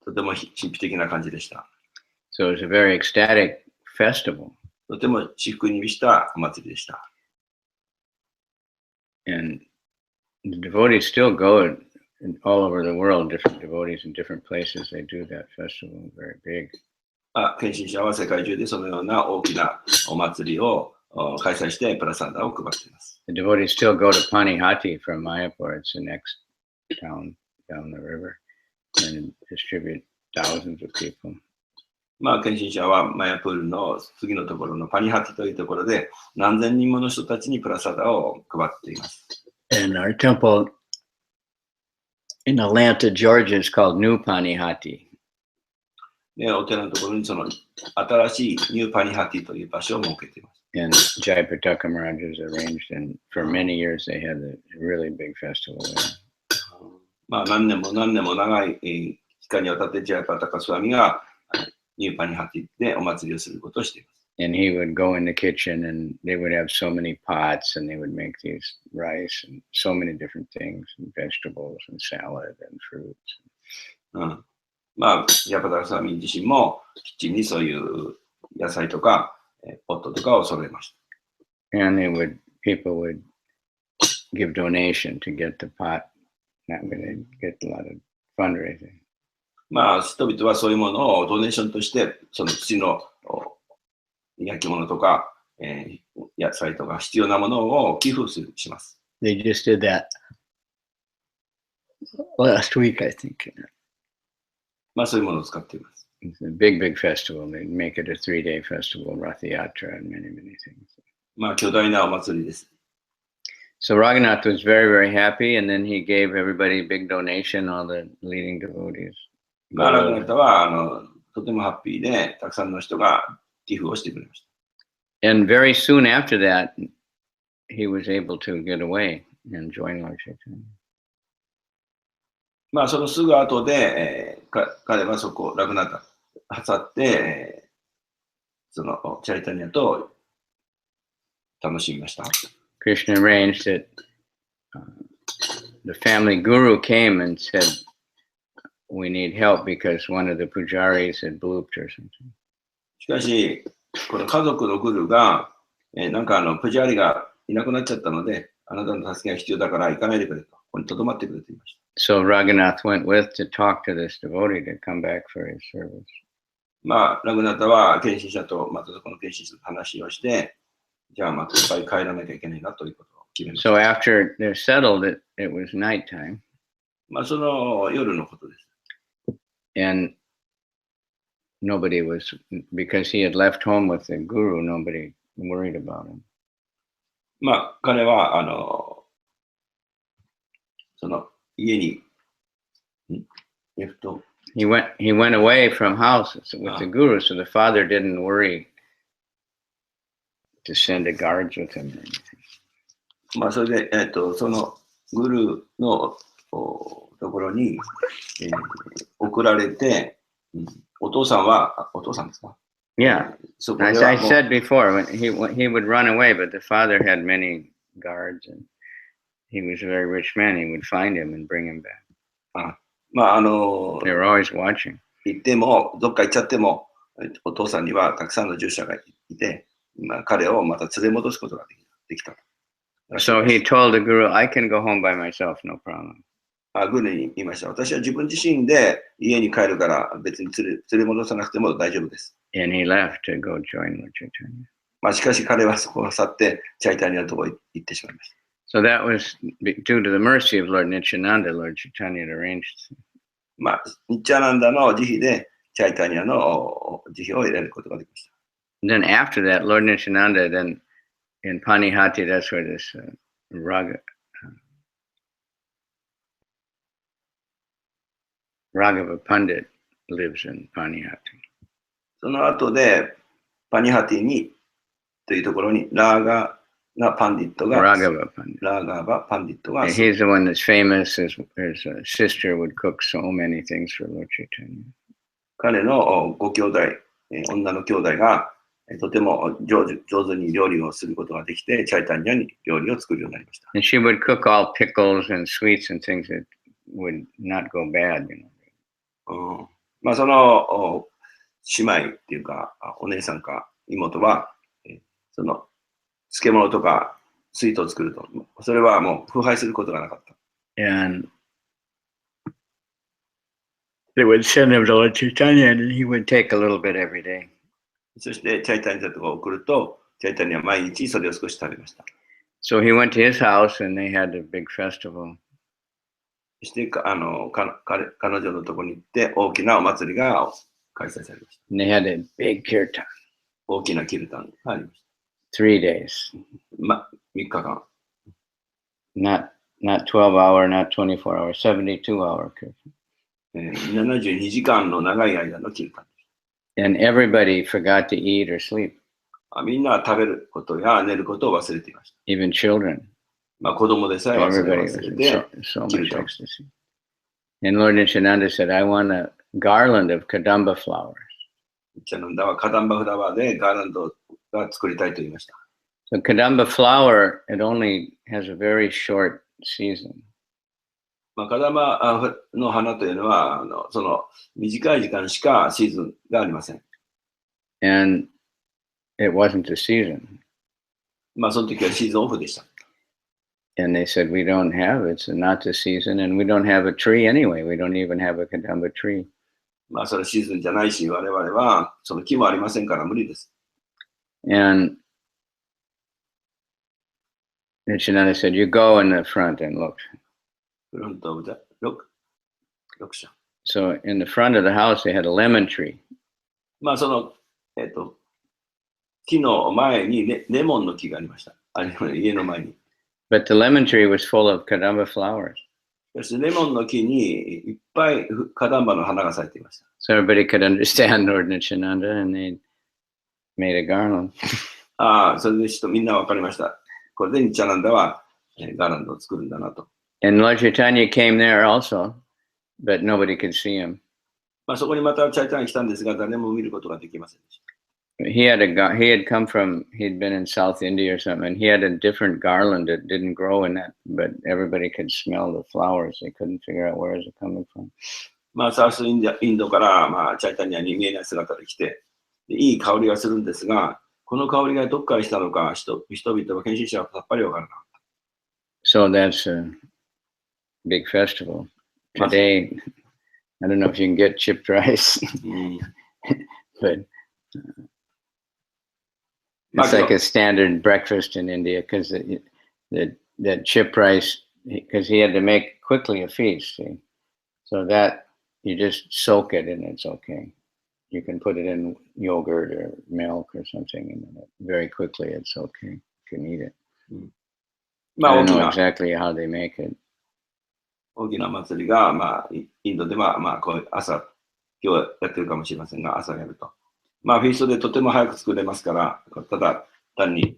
とても神秘的な感じでした。 So it was a very ecstatic festival. とても至福に満ちたお祭りでした。 And the devotees still go all over the world, different devotees in different places. They do that festival, very big. 献身者は世界中でそのような大きなお祭りを開催してプラサダを配っています。 The devotees still go to Panihati from Mayapur. It's the next town down the river, and distribute thousands of people. まあ、献身者はマヤプールの次のところのパニハティというところで何千人もの人たちにプラサダを配っています。 And our temple in Atlanta, Georgia is called New Panihati. で、お寺のところにその新しいニューパニハティという場所を設けています。 And Jayapataka Maharaj has arranged, and for many years they had a really big festival there. まあ、何年も長い期間にわたってジャイパタカスワミがニューパニハティでお祭りをすることをしています。 And he would go in the kitchen and they would have so many pots and they would make these rice and so many different things and vegetables and salad and fruits. まあ、ジャイパタカスワミ自身もキッチンにそういう野菜とかポットとかを揃えました。 And people would give donation to get the pot. That way they get a lot of fundraising. まあ、人々はそういうものをドネーションとして、その土の焼き物とか、野菜とか必要なものを寄付します。They just did that last week, I think. まあ、そういうものを使っています。It's a big, big festival. They make it a 3-day festival, Rath Yatra, and many, many things. まあ、巨大なお祭りです。So Raghunath was very, very happy, and then he gave everybody a big donation, all the leading devotees. まあ、ラグナタはとてもハッピーで、たくさんの人が寄付をしてくれました。And very soon after that, he was able to get away and join Lord Chaitanya. まあ、そのすぐ後で、彼はそこ、ラグナタ去って、そのチャイタニアと楽しみました。Krishna arranged that the family guru came and said, we need help because one of the pujaris had blooped or something. しかし、この家族のグルが、なんかプジャーリがいなくなっちゃったので、あなたの助けが必要だから行かないでくれと、ここに留まってくれと言いました。So Raghunath went with to talk to this devotee to come back for his service. まあ、ラグナタは献身者とまたそこの献身者と話をして、じゃあまたいっぱい帰らなきゃいけないなということを決めました。So after they're settled, it was nighttime. まあ、その夜のことです。And nobody was, because he had left home with the guru, nobody worried about him. まあ、彼は、その家に、He went away from house with the guru, so the father didn't worry to send a guards with him or anything. まあ、それで、そのグルのところに、送られて、お父さんですか？ Yeah, as I said before, when he would run away, but the father had many guards, and he was a very rich man. He would find him and bring him back. まあ、They were always watching. 行っても、どっか行っちゃっても、お父さんにはたくさんの従者がいて、まあ、彼をまた連れ戻すことができた。So he told the guru, I can go home by myself, no problem. グルに言いました。私は自分自身で家に帰るから別に連れ戻さなくても大丈夫です。And he left to go join Lord Chaitanya. まあ、しかし彼はそこを去ってチャイタニアのところに行ってしまいました。So that was due to the mercy of Lord Nityananda, Lord Chaitanya had arranged. まあ、ニッチャナンダの慈悲でチャイタニアの慈悲を得られることができました。And then after that, Lord Nityananda, then in Panihati, that's where this Raghava Pandit lives in Panihati. その後でパニハティにというところにラーガーパンディットが Raghava Pandit. ラーガーバパンディットが And he's the one that's famous. His sister would cook so many things for Lord Chaitanya. 彼のご兄弟、女の兄弟がとても上手に料理をすることができて、チャイタニアに料理を作るようになりました。And she would cook all pickles and sweets and things that would not go bad, you know. まあその姉妹っていうかお姉さんか妹はその漬物とかスイートを作るとそれはもう腐敗することがなかった。And they would send him to Lord Chaitanya, and he would take a little bit every day. そしてチャイタニアとかを送るとチャイタニアは毎日それを少し食べました。So he went to his house, and they had a big festival. そして彼女のところに行って大きなお祭りが開催されました。And they had a big kirtan. 大きなキルタンがありました。3 days. 3日間。Not 12 hour, not 24 hour, 72 hour kirtan. 72時間の長い間のキルタン。And everybody forgot to eat or sleep. みんなは食べることや寝ることを忘れていました。Even children. まあ子供でさえ忘れ Everybody て was so much ecstasy. And Lord Nityananda said, I want a garland of Kadamba flowers. チャナンダはカダンバフラワーでガーランドが作りたいと言いました。So Kadamba flower, it only has a very short season. まあ、カダンバの花というのはその短い時間しかシーズンがありません。And it wasn't a season. まあその時はシーズンオフでした。And they said, we don't have, it's not the season, and we don't have a tree anyway. We don't even have a Kadamba tree. まあ、それシーズンじゃないし、我々はその木もありませんから無理です。And Nityananda said, you go in the front and look. フロントオブザロックション。So in the front of the house, they had a lemon tree. まあ、その、木の前にレモンの木がありました。家の前に。But the lemon tree was full of Kadamba flowers. そしてレモンの木にいっぱいカダンバの花が咲いていました。So everybody could understand Lord Nityananda, and they made a garland. ああ、それでみんなわかりました。これでニッチャナンダはガーランドを作るんだなと。And Lord Chaitanya came there also, but nobody could see him. まあ、そこにまたチャイタンが来たんですが、誰も見ることができませんでした。He had come from, he'd been in South India or something, and he had a different garland that didn't grow in that, but everybody could smell the flowers. They couldn't figure out where is it coming from. まあ、サウスインドから、まあ、チャイタニアに見えない姿で来て、いい香りがするんですが、この香りがどこからしたのか、人々は研修者はさっぱりわからなかった。So that's a big festival. Today, I don't know if you can get chipped rice, but it's like a standard breakfast in India because that chip rice, because he had to make quickly a feast, see? So that you just soak it and it's okay. You can put it in yogurt or milk or something, and then very quickly it's okay. You can eat it. I don't know exactly how they make it. 大きな祭りが、まあ、インドでは、まあ、こう朝、今日やってるかもしれませんが、朝やると。まあ、フィーストでとても早く作れますから、ただ単に、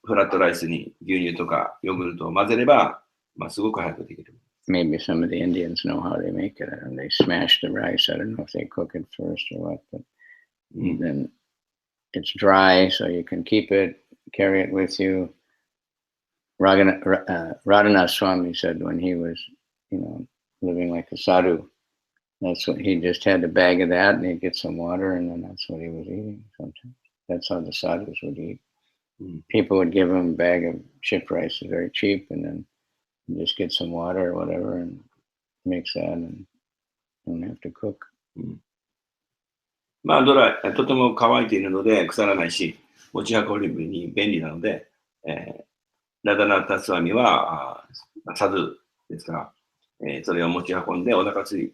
フラットライスに牛乳とかヨーグルトを混ぜれば、まあ、すごく早くできる。Maybe some of the Indians know how they make it. They smash the rice. I don't know if they cook it first or what, but then it's dry, so you can keep it, carry it with you. Radhanath Swami said when he was, living like a sadhu, that's what he just had a bag of that, and he'd get some water, and then that's what he was eating sometimes. That's how the sadhus would eat. People would give him a bag of chip rice, very cheap, and then just get some water or whatever and mix that, and don't have to cook. まあ、とても乾いているので腐らないし、持ち運びに便利なので、ラダナタスワミはサドゥですから、それを持ち運んでお腹すい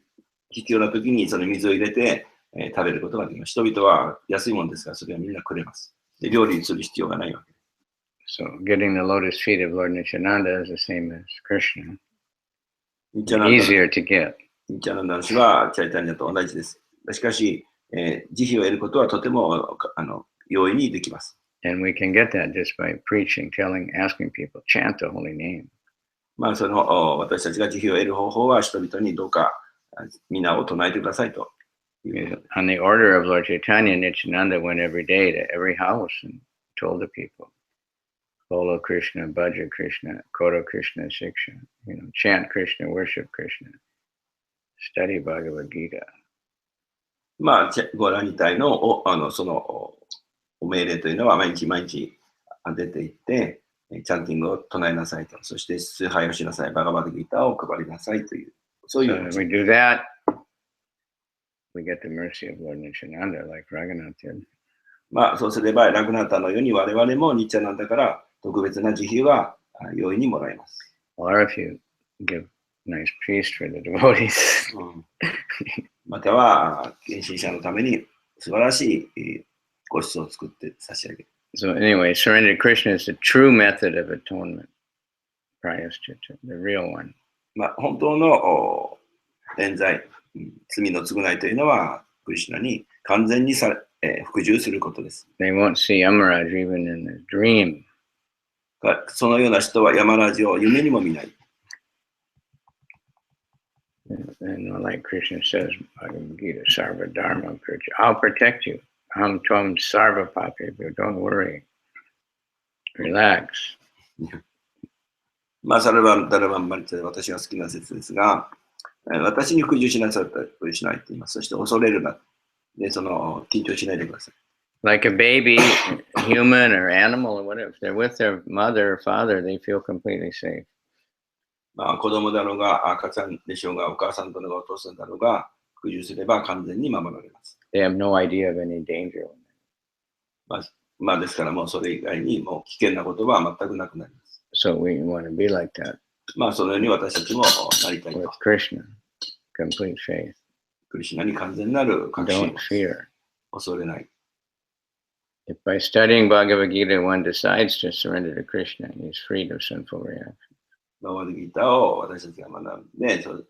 必要な時にその水を入れて、食べることができます。人々は安いものですから、それはみんなくれます。で、料理にする必要がないわけです。So getting the lotus feet of Lord Nityananda is the same as Krishna. Easier to get. ニッチャナンダの詩はチャイタニアと同じです。しかし、慈悲を得ることはとても容易にできます。And we can get that just by preaching, asking people, chant the holy name. まあ、その私たちが慈悲を得る方法は人々にどうか皆を唱えてくださいと。On the order of Lord Chaitanya, Nityananda went every day to every house and told the people, follow Krishna, bhaja Krishna, koro Krishna, shiksha. Chant Krishna, worship Krishna, study Bhagavad Gita. まあ、ご覧に体のそのお命令というのは毎日毎日出ていって、チャンティングを唱えなさいと、そして崇拝をしなさい、バガバッドギターを配りなさいという、そういう。So we do that, we get the mercy of Lord Nityananda, like Raghunath did. まあ、そうすれば、ラグナタのように我々もニッチャナンダから特別な慈悲は容易にもらえます。Or if you give nice feast for the devotees. または、献身者のために素晴らしいご馳走を作って差し上げる。So anyway, surrender to Krishna is the true method of atonement. Prayaschitta, the real one. まあ、本当の冤罪、罪の償いというのは、クリシュナに完全に服従することです。They won't see Yamaraj even in a dream. そのような人はヤマラジを夢にも見ない。And like Krishna says, Bhagavad Gita, Sarva Dharma Purja, I'll protect you. Aham Tvam Sarva Papebu, don't worry. Relax. まあ、サルバン・ダルバン・マリツで私が好きな説ですが、私に服従しなさいとしないと言います。そして恐れるな。で、緊張しないでください。Like a baby, human or animal or whatever, if they're with their mother or father, they feel completely safe. まあ、子供だろうが、赤ちゃんでしょうが、お母さんだろうが、お父さんだろうが、服従すれば完全に守られます。They have no idea of any danger. まあ、ですから、もうそれ以外にもう危険なことは全くなくなります。So we want to be like that まあ、そのように私たちもなりたい with と。 Krishna, complete faith. クリシュナに完全なる確信 Don't fear. を恐れない。If by studying Bhagavad Gita one decides to surrender to Krishna, he's freed of sinful reaction. バガバッドギーターを私たちが学んで、そう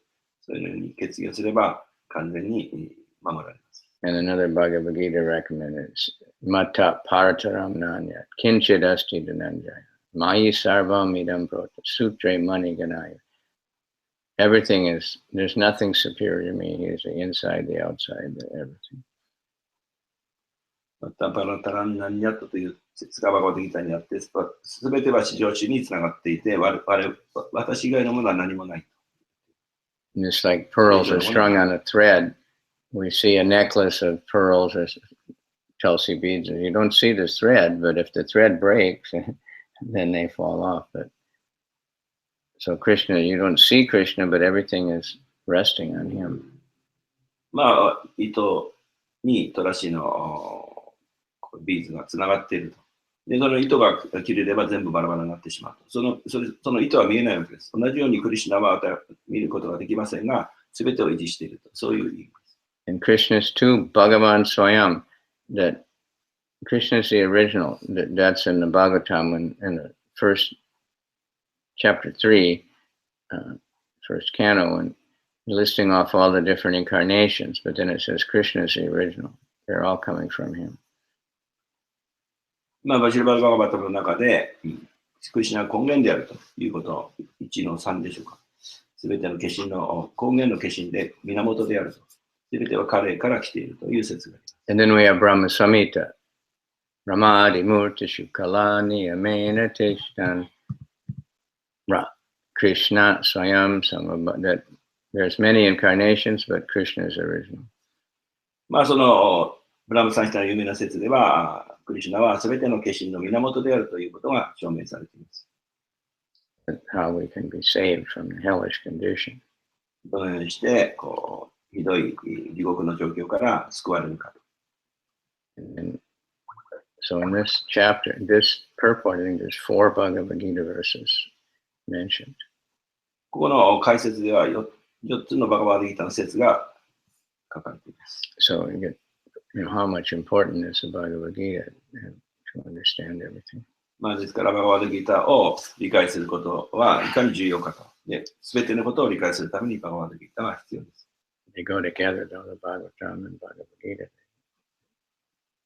いうのに決議をすれば完全に守られます。And another Bhagavad Gita recommended Mata Parataram Nanya, Kinchid Asti Dhananjaya, Mayi Sarvam Idam Prota, Sutre Mani Ganaya. Everything is, there's nothing superior to me. He's the inside, the outside, the everything. またパラタランナンニャットという説がバガバッドギーターにあって、すべては至上主につながっていて、私以外のものは何もない。And it's like pearls are strung on a thread. We see a necklace of pearls or Chelsea beads, and you don't see the thread, but if the thread breaks, then they fall off. But so Krishna, you don't see Krishna, but everything is resting on him. まあ、糸にトラシのビーズがつながっていると。で、その糸が切れれば全部バラバラになってしまうと。その糸は見えないわけです。同じようにクリシュナは見ることができませんが、すべてを維持していると。そういう意味です。And Krishna is too Bhagavan Swayam, that Krishna is the original. That's in the Bhagavatam in the first chapter 3, first canto, and listing off all the different incarnations. But then it says Krishna is the original. They're all coming from him. まあ、バシルバルバガバタの中で、クリシュナは根源であるということを1の3でしょうか。すべての化身の根源の化身で源であると。すべては彼から来ているという説があります。And then we have Brahma Samhita. Ramadi Murtishu Kalani Amena Tishtan Krishna Swayam Samabha. That there's many incarnations, but Krishna is original. まあ、そのブラムサンヒタの有名な説では、クリシュナはすべての化身の源であるということが証明されています。How we can be saved from the hellish condition. どのようにしてひどい地獄の状況から救われるかと。And so in this chapter, this purport, I think there's 4 Bhagavad Gita verses mentioned. ここの解説では 4つのバガバッドギータの説が書かれています。So you get, how much important is the Bhagavad Gita to understand everything. まあ、ですから、バガバッドギータを理解することはいかに重要かと。すべてのことを理解するためにバガバッドギータが必要です。They go together, though, the Bhagavatam and Bhagavad Gita.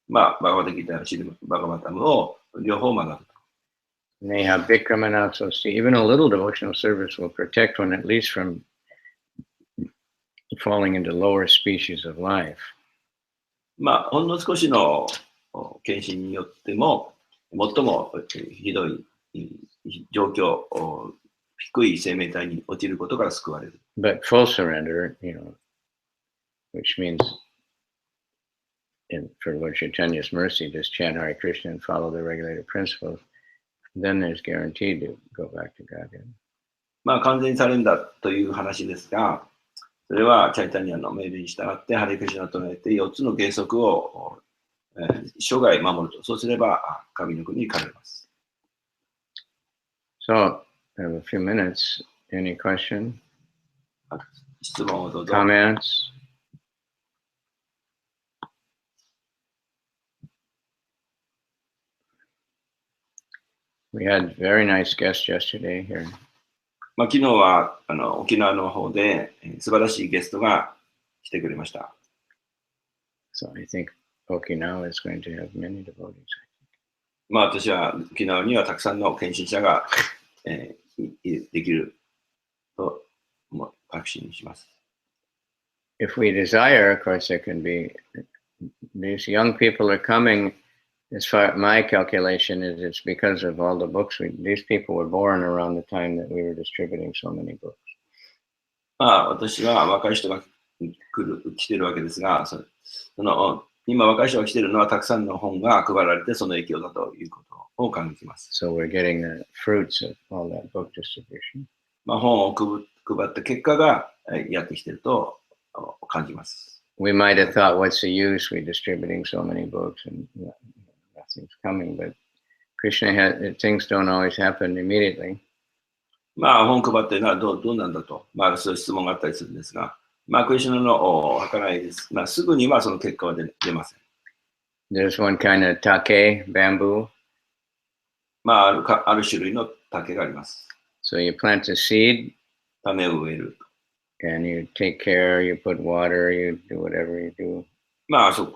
まあ、バガバッドギータやバガバタムを両方学ぶと。And they have Vikramanatsosti. Even a little devotional service will protect one at least from falling into lower species of life. まあ、ほんの少しの献身によっても、最もひどい状況、低い生命体に落ちることから救われる。But full surrender, which means for Lord Chaitanya's mercy, just chant Hare Krishna and follow the regulated principles, then there's guaranteed to go back to Godhead. まあ、完全にされるんだという話ですが、それはチャイタニアの命令に従ってハレクリシュナを唱えて4つの原則を生涯守ると。そうすれば神の国に帰れます。So, I have a few minutes. Any question? 質問をどうぞ。Comments? We had very nice guests yesterday here. まあ、昨日は沖縄の方で素晴らしいゲストが来てくれました。So I think Okinawa is going to have many devotees. まあ、私は沖縄にはたくさんの献身者が、できると確信します。If we desire, of course, there can be, these young people are coming, as far my calculation is it's because of all the books. These people were born around the time that we were distributing so many books. まあ、私は若い人が来てるわけですが、その今若い人が来ているのはたくさんの本が配られてその影響だということを感じます。So we're getting the fruits of all that book distribution. 本を配った結果がやってきていると感じます。We might have thought, what's the use? We're distributing so many books and nothing's coming. But Krishna things don't always happen immediately. 本配ってるのはどうなんだと、そういう質問があったりするんですが、クリシュナの計らいです。すぐにはその結果は出ません。There's one kind of take, bamboo. ある種類の竹があります。So you plant a seed. 種を植える。And you take care, you put water, you do whatever you do.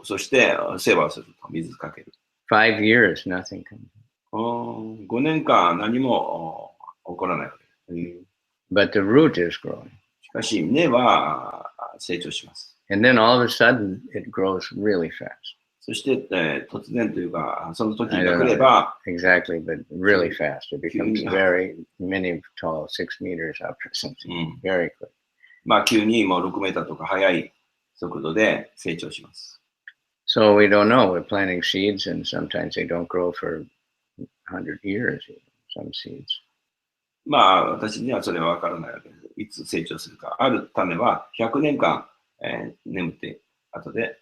そして世話をすると、水かける。5 years, nothing comes. 5年間何も起こらないわけです。But the root is growing. しかし根は成長します。And then all of a sudden it grows really fast. そして、突然というか、その時が来れば、exactly, but really fast. It becomes many tall, 6 meters up or something. Very quick. 急にもう6メーターとか速い速度で成長します。So we don't know. We're planting seeds, and sometimes they don't grow for 100 years. Some seeds. 私にはそれは分からないわけです。いつ成長するか。ある種は100年間、眠って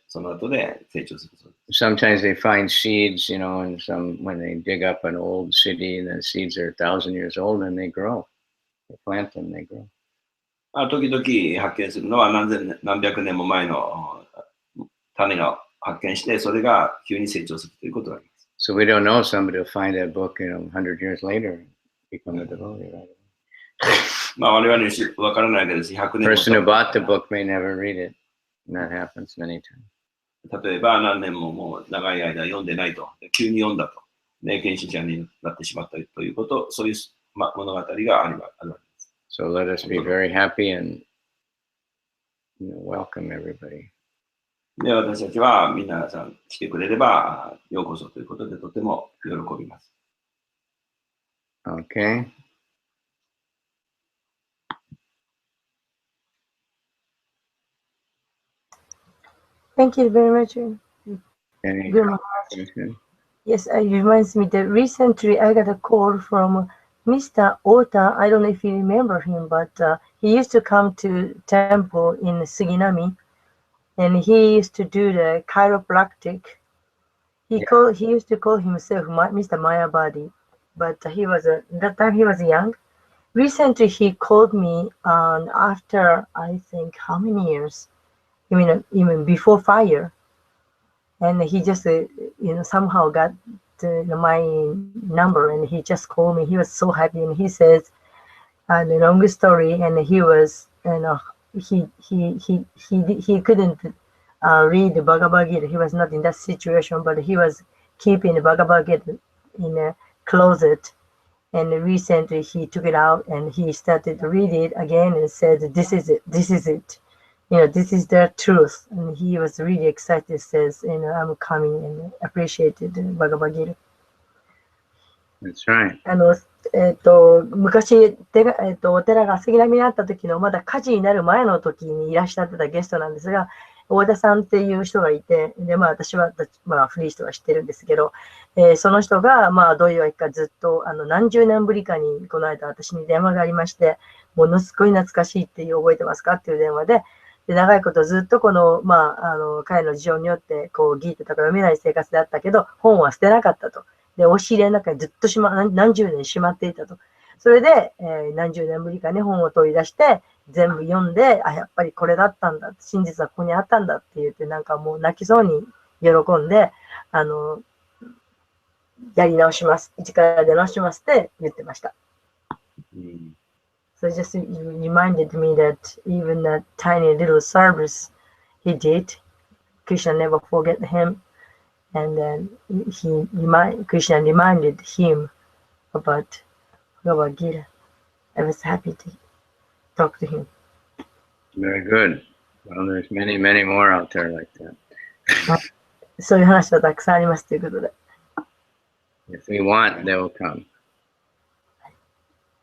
その後で成長するそうです。Sometimes they find seeds, and when they dig up an old city, and the seeds are 1,000 years old, and they grow. They plant them, they grow. 時々発見するのは何百年も前の種が発見して、それが急に成長するということがあります。So we don't know. Somebody will find that book, 100 years later, and become a devotee, right? 我々に分からないわけです。100年 person who bought the book may never read it. And that happens many times. 例えば何年ももう長い間読んでないと、急に読んだと、献身者になってしまったということ、そういう物語があるわけです。So let us be very happy and welcome everybody. で、私たちは皆さん来てくれればようこそということでとても喜びます。Okay. Thank you very much. Any Very much. question? Yes, it reminds me that recently I got a call from Mr. Ota. I don't know if you remember him, but he used to come to temple in Suginami, and he used to do the chiropractic. He used to call himself Mr. Mayabadi, but that time he was young. Recently he called me after I think how many years? Even before fire, and he just somehow got my number, and he just called me. He was so happy, and he says, the long story, and he was, he couldn't read the Bhagavad Gita. He was not in that situation, but he was keeping the Bhagavad Gita in a closet, and recently he took it out and he started to read it again and said, this is it, this is it. This is the truth. And he was really excited, says, I'm coming and appreciated Bhagavad Gita. That's right. 昔、お寺が杉並にあった時のまだ火事になる前の時にいらっしゃってたゲストなんですが、大田さんっていう人がいて、で、私は、古い人は知ってるんですけど、その人が、どういうわけかずっと、何十年ぶりかに、この間私に電話がありまして、ものすごい懐かしいっていう覚えてますかっていう電話で、長いことずっとこの、彼の事情によって、ギータとか読めない生活であったけど、本は捨てなかったと。で、押し入れの中にずっと何十年しまっていたと。それで、何十年ぶりかに本を取り出して、全部読んで、やっぱりこれだったんだ。真実はここにあったんだって言って、もう泣きそうに喜んで、やり直します。一から出直しますって言ってました。So it just reminded me that even that tiny little service he did, Krishna never forget him. And then Krishna reminded him about Bhagavad Gita. I was happy to talk to him. Very good. Well, there's many, many more out there like that. そういう話はたくさんありますということで。If we want, they will come.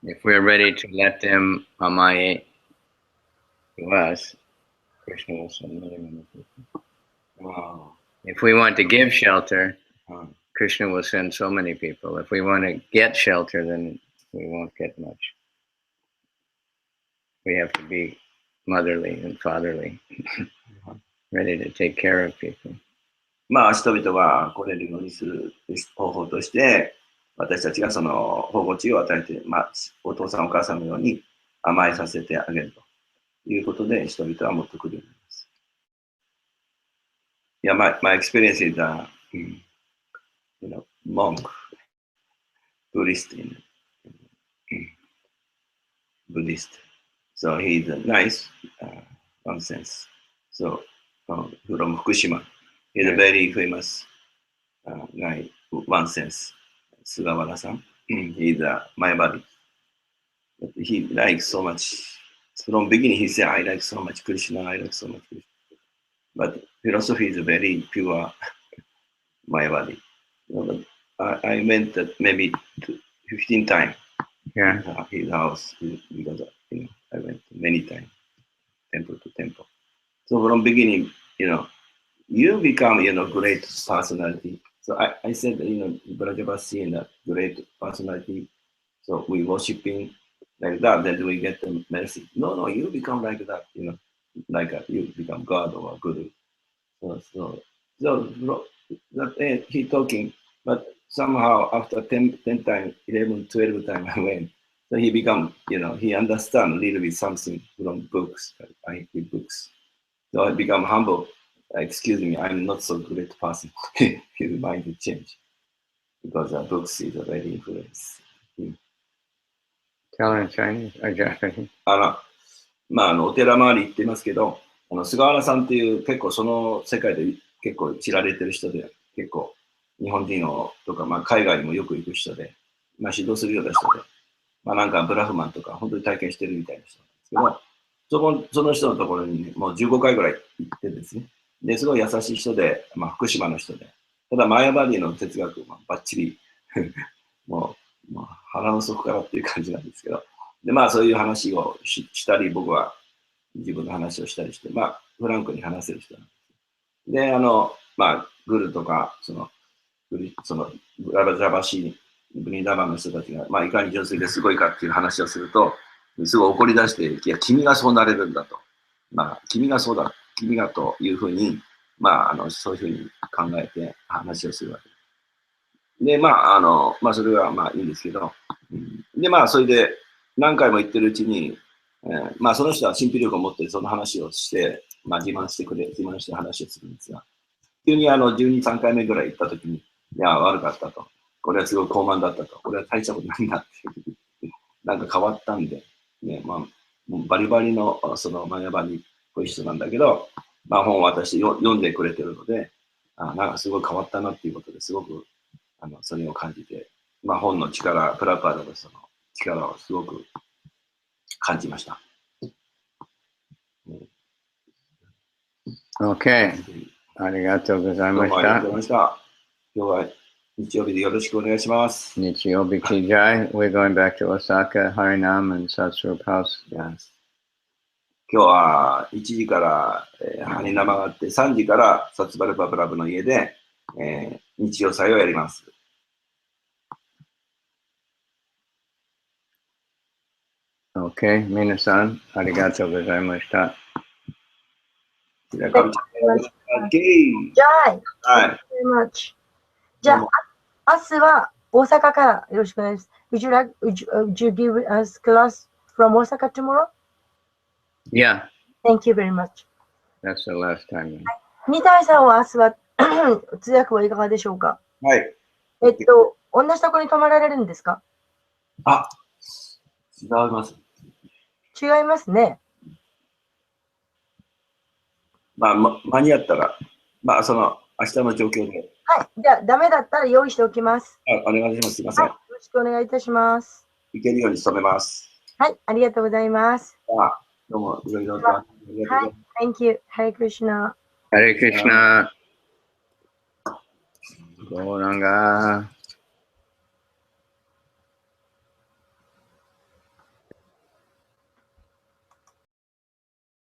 If we're ready to let them amaye to us, Krishna will send many, many people. If we want to give shelter, うん Krishna will send so many people. If we want to get shelter, then we won't get much. We have to be motherly and fatherly, ready to take care of people. まあ、人々が来れるようにする方法として、私たちがその保護地を与えて、まあ、お父さんお母さんのように甘えさせてあげるということで、人々は持ってくるようになります。いや、my experience is monk, Buddhist Buddhist. So he's nice, one sense. So from Fukushima, he's a very famous guy, one sense. Sugawara-san. He's my buddy. But he likes so much. From beginning, he said, I like so much Krishna, I like so much Krishna. But philosophy is very pure, my body. I went maybe 15 times. Yeah. His house because I went many times, temple to temple. So from beginning, you become great personality. So I said Brajabasi and a great personality. So we worshiping like that, then we get the mercy. No, you become like that, like you become God or Guru. So that he talking, but somehow after 10 times, 11, 12 times I went. So he become, he understand a little bit something from books. I read books. So I become humble. Excuse me, I'm not so great person. His mind change because books is a very influence. Tell in Chinese or Japanese. お寺周り行ってますけど、菅原さんっていう結構その世界で結構知られてる人で、結構日本人のとか、海外にもよく行く人で、指導するような人で、なんかブラフマンとか本当に体験してるみたいな人なんですけど、その人のところにね、もう15回ぐらい行ってですね、ですごい優しい人で、福島の人で、ただマヤバディの哲学もバッチリもう腹の底からっていう感じなんですけど、でそういう話をしたり、僕は自分の話をしたりして、フランクに話せる人なんです。で、グルとか、そのラバジャバシー、ブリンダバンの人たちが、いかに純粋ですごいかっていう話をすると、すごい怒り出して、いや、君がそうなれるんだと。君がそうだ、君がというふうに、そういうふうに考えて話をするわけです。で、それはいいんですけど、で、それで何回も言ってるうちに、その人は神秘力を持ってその話をして、自慢して話をするんですが、急に12、3回目ぐらい行ったときに、いや、悪かったと。これはすごい高慢だったと。これは大したことないなってなんか変わったんで、ね、もうバリバリのそのマヤバリっぽい人なんだけど、本を私読んでくれてるので、なんかすごい変わったなっていうことですごくそれを感じて、本の力、プラパードのその力をすごく感じました。Okay. ありがとうございました。どうもありがとうございました。今日は日曜日でよろしくお願いします。日曜日きじゃい。We're going back to Osaka, Harinam and Satsrup House. Yes. 今日は1時からハニナマがあって、3時からサツバルパブラブの家で、日曜祭をやります。Okay. 皆さん、ありがとうございました。じゃあ、明日は大阪からよろしくお願いします。Would you give us class from Osaka tomorrow? Yeah. Thank you very much. That's the last time. 二谷さんは明日は通訳はいかがでしょうか？はい。同じところに泊まられるんですか？違います。違いますね。間に合ったら、その明日の状況で。はい。じゃあ、ダメだったら用意しておきます。お願いします。すいません。よろしくお願いいたします。行けるように努めます。はい。ありがとうございます。どうも、いろいろと。はい。Thank you. Hare Krishna. Hare Krishna. Gauranga.